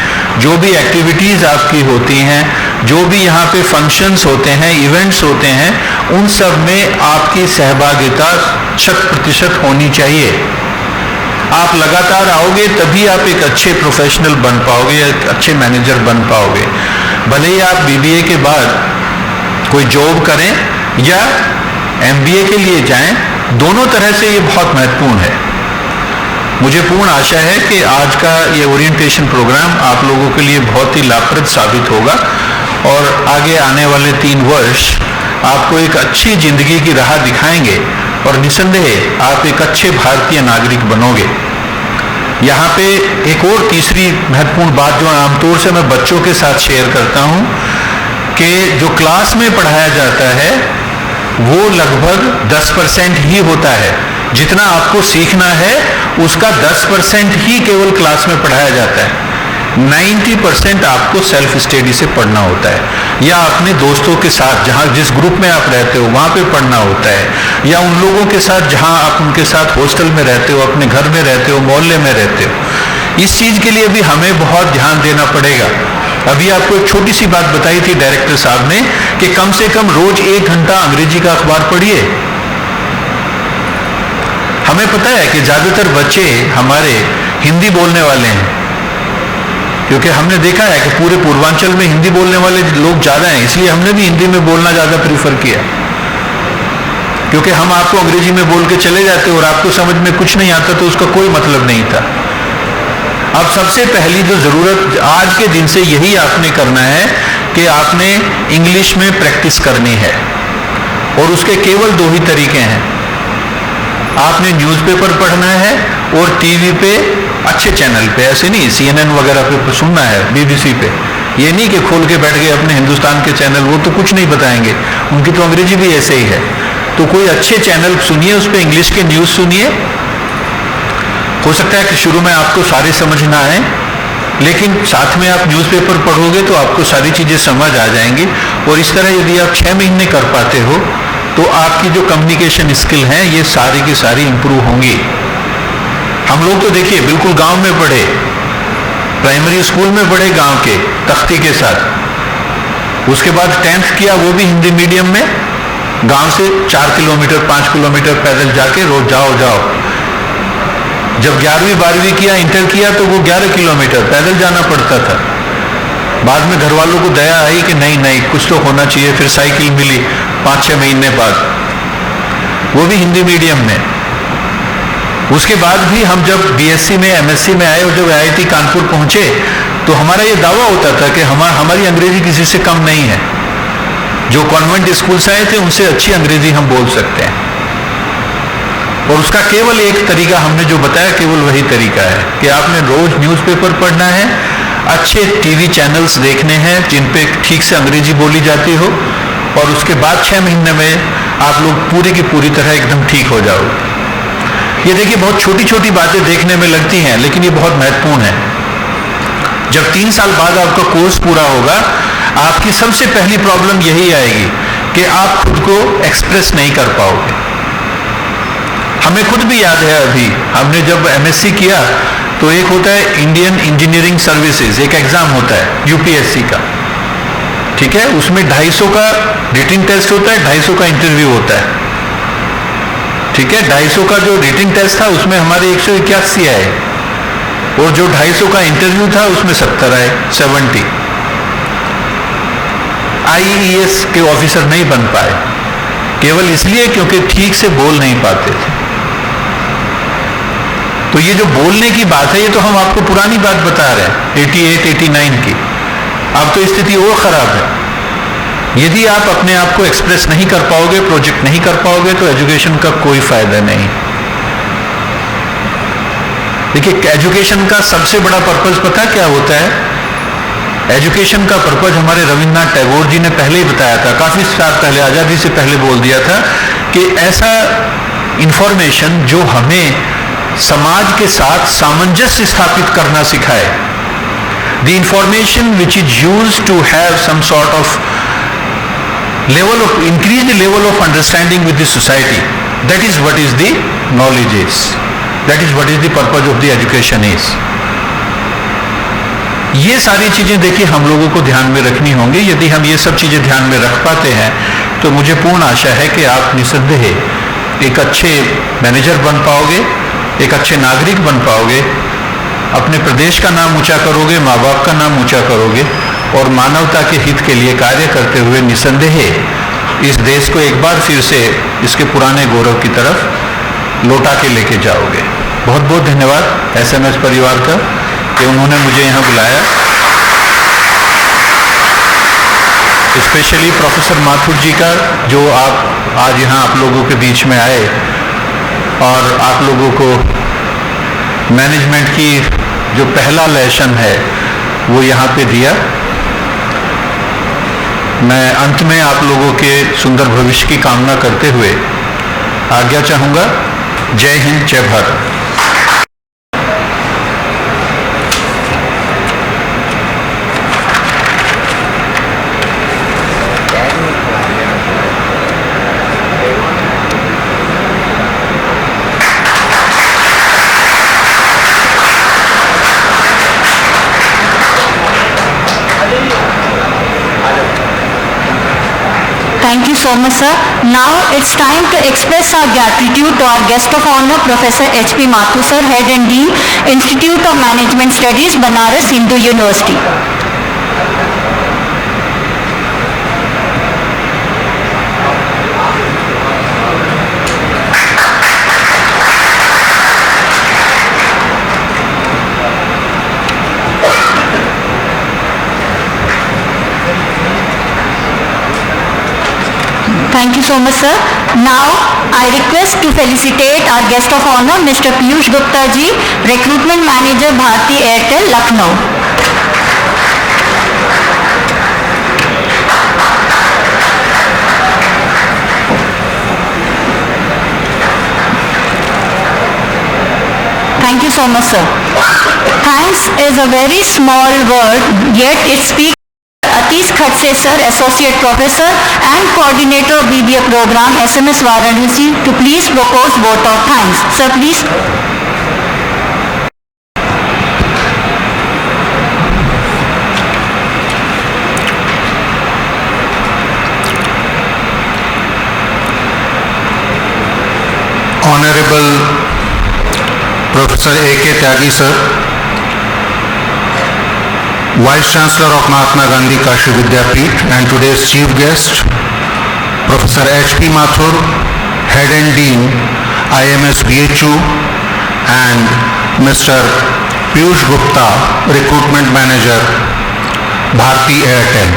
जो भी एक्टिविटीज आपकी होती हैं, जो भी यहाँ पे फंक्शंस होते हैं, इवेंट्स होते हैं, उन सब में आपकी सहभागिता 100% होनी चाहिए. आप लगातार आओगे तभी आप एक अच्छे प्रोफेशनल बन पाओगे, एक अच्छे मैनेजर बन पाओगे. भले ही आप बीबीए के बाद कोई जॉब करें या एमबीए के लिए जाएं, दोनों तरह से ये बहुत महत्वपूर्ण है. मुझे पूर्ण आशा है कि आज का ये ओरिएंटेशन प्रोग्राम आप लोगों के लिए बहुत ही लाभप्रद साबित होगा और आगे आने वाले 3 वर्ष आपको एक अच्छी जिंदगी की राह दिखाएंगे और निसंदेह आप एक अच्छे भारतीय नागरिक बनोगे. यहाँ पे एक और तीसरी महत्वपूर्ण बात जो आमतौर से मैं बच्चों के साथ शेयर करता हूँ कि जो क्लास में पढ़ाया जाता है वो लगभग 10% ही होता है. जितना आपको सीखना है उसका 10% ही केवल क्लास में पढ़ाया जाता है. 90% आपको सेल्फ स्टडी से पढ़ना होता है या अपने दोस्तों के साथ जहाँ जिस ग्रुप में आप रहते हो वहाँ पे पढ़ना होता है, या उन लोगों के साथ जहाँ आप उनके साथ हॉस्टल में रहते हो, अपने घर में रहते हो, मोहल्ले में रहते हो. इस चीज़ के लिए भी हमें बहुत ध्यान देना पड़ेगा. अभी आपको एक छोटी सी बात बताई थी डायरेक्टर साहब ने कि कम से कम रोज 1 घंटा अंग्रेजी का अखबार पढ़िए. हमें पता है कि ज़्यादातर बच्चे हमारे हिंदी बोलने वाले हैं, क्योंकि हमने देखा है कि पूरे पूर्वांचल में हिंदी बोलने वाले लोग ज़्यादा हैं, इसलिए हमने भी हिंदी में बोलना ज़्यादा प्रीफर किया, क्योंकि हम आपको अंग्रेजी में बोल के चले जाते और आपको समझ में कुछ नहीं आता तो उसका कोई मतलब नहीं था। अब सबसे पहली जो ज़रूरत आज के दिन से यही आपने करना है कि आपने इंग्लिश में प्रैक्टिस करनी है, और उसके केवल दो ही तरीके हैं। आपने न्यूज़पेपर पढ़ना है और टीवी पे अच्छे चैनल पे, ऐसे नहीं CNN वगैरह पे सुनना है, BBC पे। ये नहीं कि खोल के बैठ गए अपने हिंदुस्तान के चैनल, वो तो कुछ नहीं बताएंगे, उनकी तो अंग्रेजी भी ऐसे ही है। तो कोई अच्छे चैनल सुनिए, उस पर इंग्लिश के न्यूज़ सुनिए। हो सकता है कि शुरू में आपको सारे समझ ना आए, लेकिन साथ में आप न्यूज़पेपर पढ़ोगे तो आपको सारी चीज़ें समझ आ जाएंगी। और इस तरह यदि आप 6 महीने कर पाते हो तो आपकी जो कम्युनिकेशन स्किल हैं ये सारी की सारी इंप्रूव होंगी। हम लोग तो देखिए बिल्कुल गांव में पढ़े, प्राइमरी स्कूल में पढ़े गांव के तख्ती के साथ, उसके बाद 10th किया वो भी हिंदी मीडियम में, गांव से 4 किलोमीटर 5 किलोमीटर पैदल जाके रोज जाओ। जब 11वीं 12वीं किया, इंटर किया, तो वो 11 किलोमीटर पैदल जाना पड़ता था। बाद में घर वालों को दया आई कि नहीं कुछ तो होना चाहिए, फिर साइकिल मिली 5-6 महीने बाद, वो भी हिंदी मीडियम में। उसके बाद भी हम जब BSc में MSc में आए और जब IIT कानपुर पहुंचे तो हमारा ये दावा होता था कि हमारी अंग्रेजी किसी से कम नहीं है। जो कॉन्वेंट स्कूल से आए थे उनसे अच्छी अंग्रेजी हम बोल सकते हैं। और उसका केवल एक तरीका हमने जो बताया, केवल वही तरीका है कि आपने रोज न्यूज़पेपर पढ़ना है, अच्छे टीवी चैनल्स देखने हैं जिन पे ठीक से अंग्रेजी बोली जाती हो, और उसके बाद 6 महीने में आप लोग पूरी की पूरी तरह एकदम ठीक हो जाओगे। ये देखिए बहुत छोटी छोटी बातें देखने में लगती हैं, लेकिन ये बहुत महत्वपूर्ण है। जब 3 साल बाद आपका कोर्स पूरा होगा, आपकी सबसे पहली प्रॉब्लम यही आएगी कि आप खुद को एक्सप्रेस नहीं कर पाओगे। हमें खुद भी याद है, अभी हमने जब MSc किया तो एक होता है इंडियन इंजीनियरिंग सर्विसेज, एक एग्जाम होता है UPSC का, ठीक है, उसमें 250 का रिटन टेस्ट होता है, 250 का इंटरव्यू होता है, ठीक है। 250 का जो रिटन टेस्ट था उसमें हमारे 181 आए, और जो 250 का इंटरव्यू था उसमें 70 आए, 70। IAS के ऑफिसर नहीं बन पाए, केवल इसलिए क्योंकि ठीक से बोल नहीं पाते थे। तो ये जो बोलने की बात है, ये तो हम आपको पुरानी बात बता रहे हैं 88-89 की। अब तो स्थिति और खराब है। यदि आप अपने आप को एक्सप्रेस नहीं कर पाओगे, प्रोजेक्ट नहीं कर पाओगे, तो एजुकेशन का कोई फायदा नहीं। देखिए, एजुकेशन का सबसे बड़ा पर्पज पता क्या होता है? एजुकेशन का पर्पज हमारे रविन्द्रनाथ टैगोर जी ने पहले ही बताया था, काफी साल पहले, आजादी से पहले बोल दिया था कि ऐसा इंफॉर्मेशन जो हमें समाज के साथ सामंजस्य स्थापित करना सिखाए, the information which is used to have some sort of level of increase the level of understanding with the society, that is what is the knowledge is, that is what is the purpose of the education is. ये सारी चीजें देखिए हम लोगों को ध्यान में रखनी होंगी। यदि हम ये सब चीजें ध्यान में रख पाते हैं तो मुझे पूर्ण आशा है कि आप निस्संदेह एक अच्छे मैनेजर बन पाओगे, एक अच्छे नागरिक बन पाओगे, अपने प्रदेश का नाम ऊंचा करोगे, माँ बाप का नाम ऊंचा करोगे, और मानवता के हित के लिए कार्य करते हुए निस्संदेह इस देश को एक बार फिर से इसके पुराने गौरव की तरफ लौटा के लेके जाओगे। बहुत बहुत धन्यवाद SMS परिवार का कि उन्होंने मुझे यहाँ बुलाया। स्पेशली प्रोफेसर माथुर जी का, जो आप आज यहाँ आप लोगों के बीच में आए और आप लोगों को मैनेजमेंट की जो पहला लेसन है वो यहाँ पे दिया। मैं अंत में आप लोगों के सुंदर भविष्य की कामना करते हुए आज्ञा चाहूँगा। जय हिंद, जय Bharat. Thank you so much, sir. Now it's time to express our gratitude to our guest of honor, Professor H.P. Mathur, sir, Head and Dean, Institute of Management Studies, Banaras Hindu University. Thank you so much, sir. Now, I request to felicitate our guest of honor, Mr. Piyush Gupta ji, Recruitment Manager, Bharti Airtel, Lucknow. Thank you so much, sir. Thanks is a very small word, yet it speaks. Atish Khatse sir, Associate Professor and Coordinator of BBA Program, SMS Varanasi, to please propose vote of thanks. Sir, please. Honorable Professor A.K. Tyagi sir, Vice Chancellor of Mahatma Gandhi Kashi Vidyapeeth, and today's chief guest, Professor H.P. Mathur, Head and Dean, IMS BHU, and Mr. Piyush Gupta, Recruitment Manager, Bharti Airtel.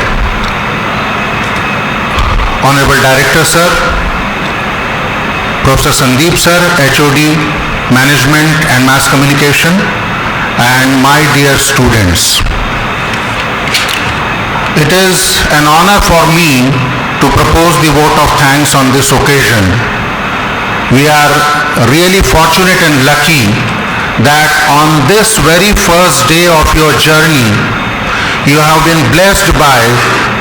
Honorable Director sir, Professor Sandeep sir, HOD, Management and Mass Communication, and my dear students. It is an honor for me to propose the vote of thanks on this occasion. We are really fortunate and lucky that on this very first day of your journey, you have been blessed by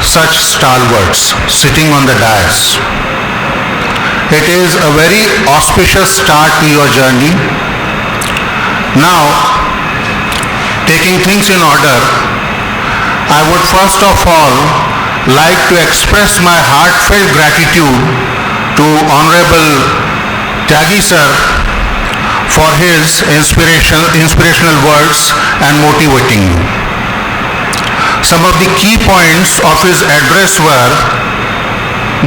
such stalwarts sitting on the dais. It is a very auspicious start to your journey. Now, taking things in order, I would first of all like to express my heartfelt gratitude to Honorable Tyagi sir for his inspirational words and motivating you. Some of the key points of his address were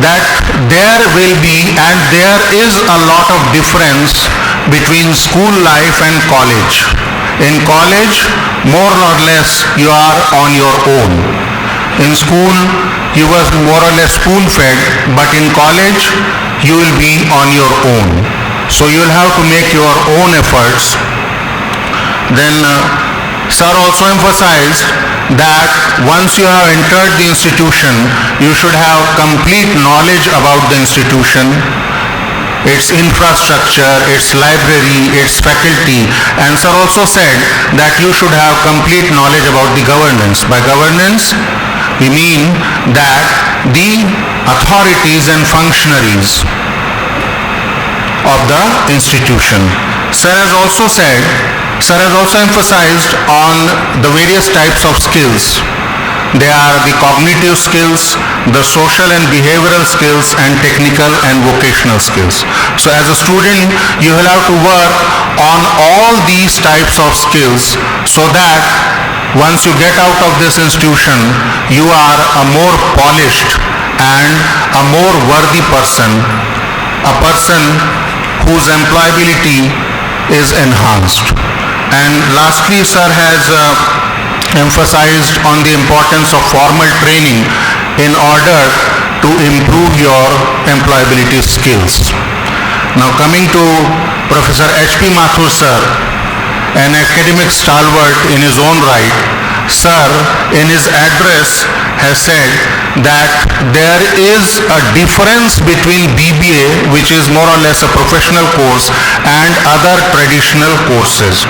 that there will be and there is a lot of difference between school life and college. In college, more or less, you are on your own. In school, you were more or less spoon-fed, but in college, you will be on your own. So you will have to make your own efforts. Then, sir also emphasized that once you have entered the institution, you should have complete knowledge about the institution, its infrastructure, its library, its faculty, and sir also said that you should have complete knowledge about the governance. By governance, we mean that the authorities and functionaries of the institution. Sir has also emphasized on the various types of skills. They are the cognitive skills, the social and behavioral skills, and technical and vocational skills. So as a student, you will have to work on all these types of skills so that once you get out of this institution, you are a more polished and a more worthy person, a person whose employability is enhanced. And lastly, sir has emphasized on the importance of formal training in order to improve your employability skills. Now coming to Professor H.P. Mathur sir, an academic stalwart in his own right, sir in his address has said that there is a difference between BBA, which is more or less a professional course, and other traditional courses.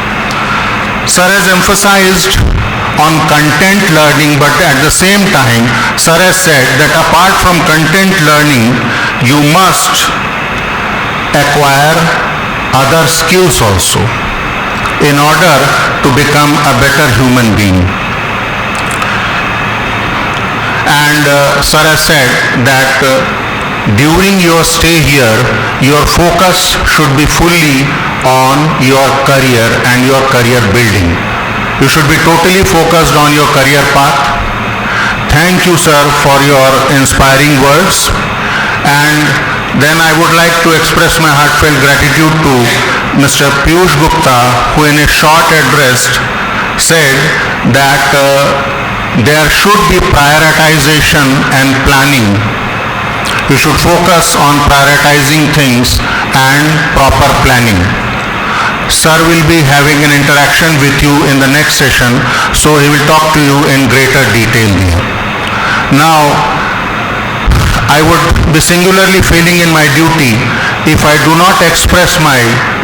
Sir has emphasized on content learning, but at the same time, sir has said that apart from content learning, you must acquire other skills also in order to become a better human being. And sir has said that during your stay here, your focus should be fully on your career and your career building. You should be totally focused on your career path. Thank you, sir, for your inspiring words. And then I would like to express my heartfelt gratitude to Mr. Piyush Gupta, who in a short address said that there should be prioritization and planning. You should focus on prioritizing things and proper planning. Sir will be having an interaction with you in the next session, so he will talk to you in greater detail here. Now, I would be singularly failing in my duty if I do not express my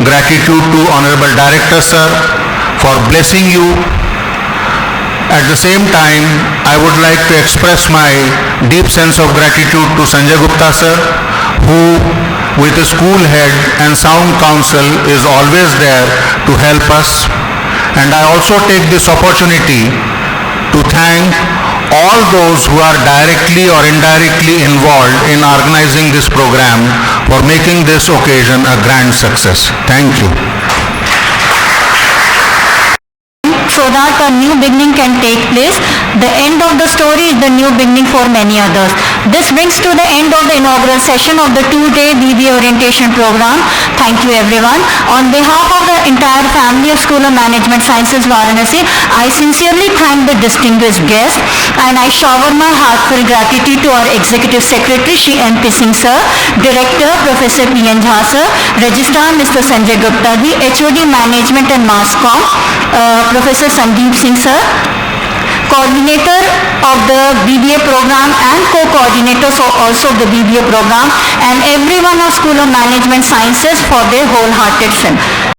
gratitude to Honorable Director Sir for blessing you. At the same time, I would like to express my deep sense of gratitude to Sanjay Gupta Sir, who with his cool head and sound counsel is always there to help us. And I also take this opportunity to thank all those who are directly or indirectly involved in organizing this program for making this occasion a grand success. Thank you. So that a new beginning can take place. The end of the story is the new beginning for many others. This brings to the end of the inaugural session of the two-day BBA orientation program. Thank you everyone. On behalf of the entire family of School of Management Sciences Varanasi, I sincerely thank the distinguished guests and I shower my heartfelt gratitude to our Executive Secretary Shri M.P. Singh Sir, Director Professor P.N. Jha Sir, Registrar Mr. Sanjay Gupta Ji, HOD Management and Mass Comm, Professor Sandeep Singh Sir, coordinator of the BBA program and co-coordinators also of the BBA program, and everyone of School of Management Sciences for their wholehearted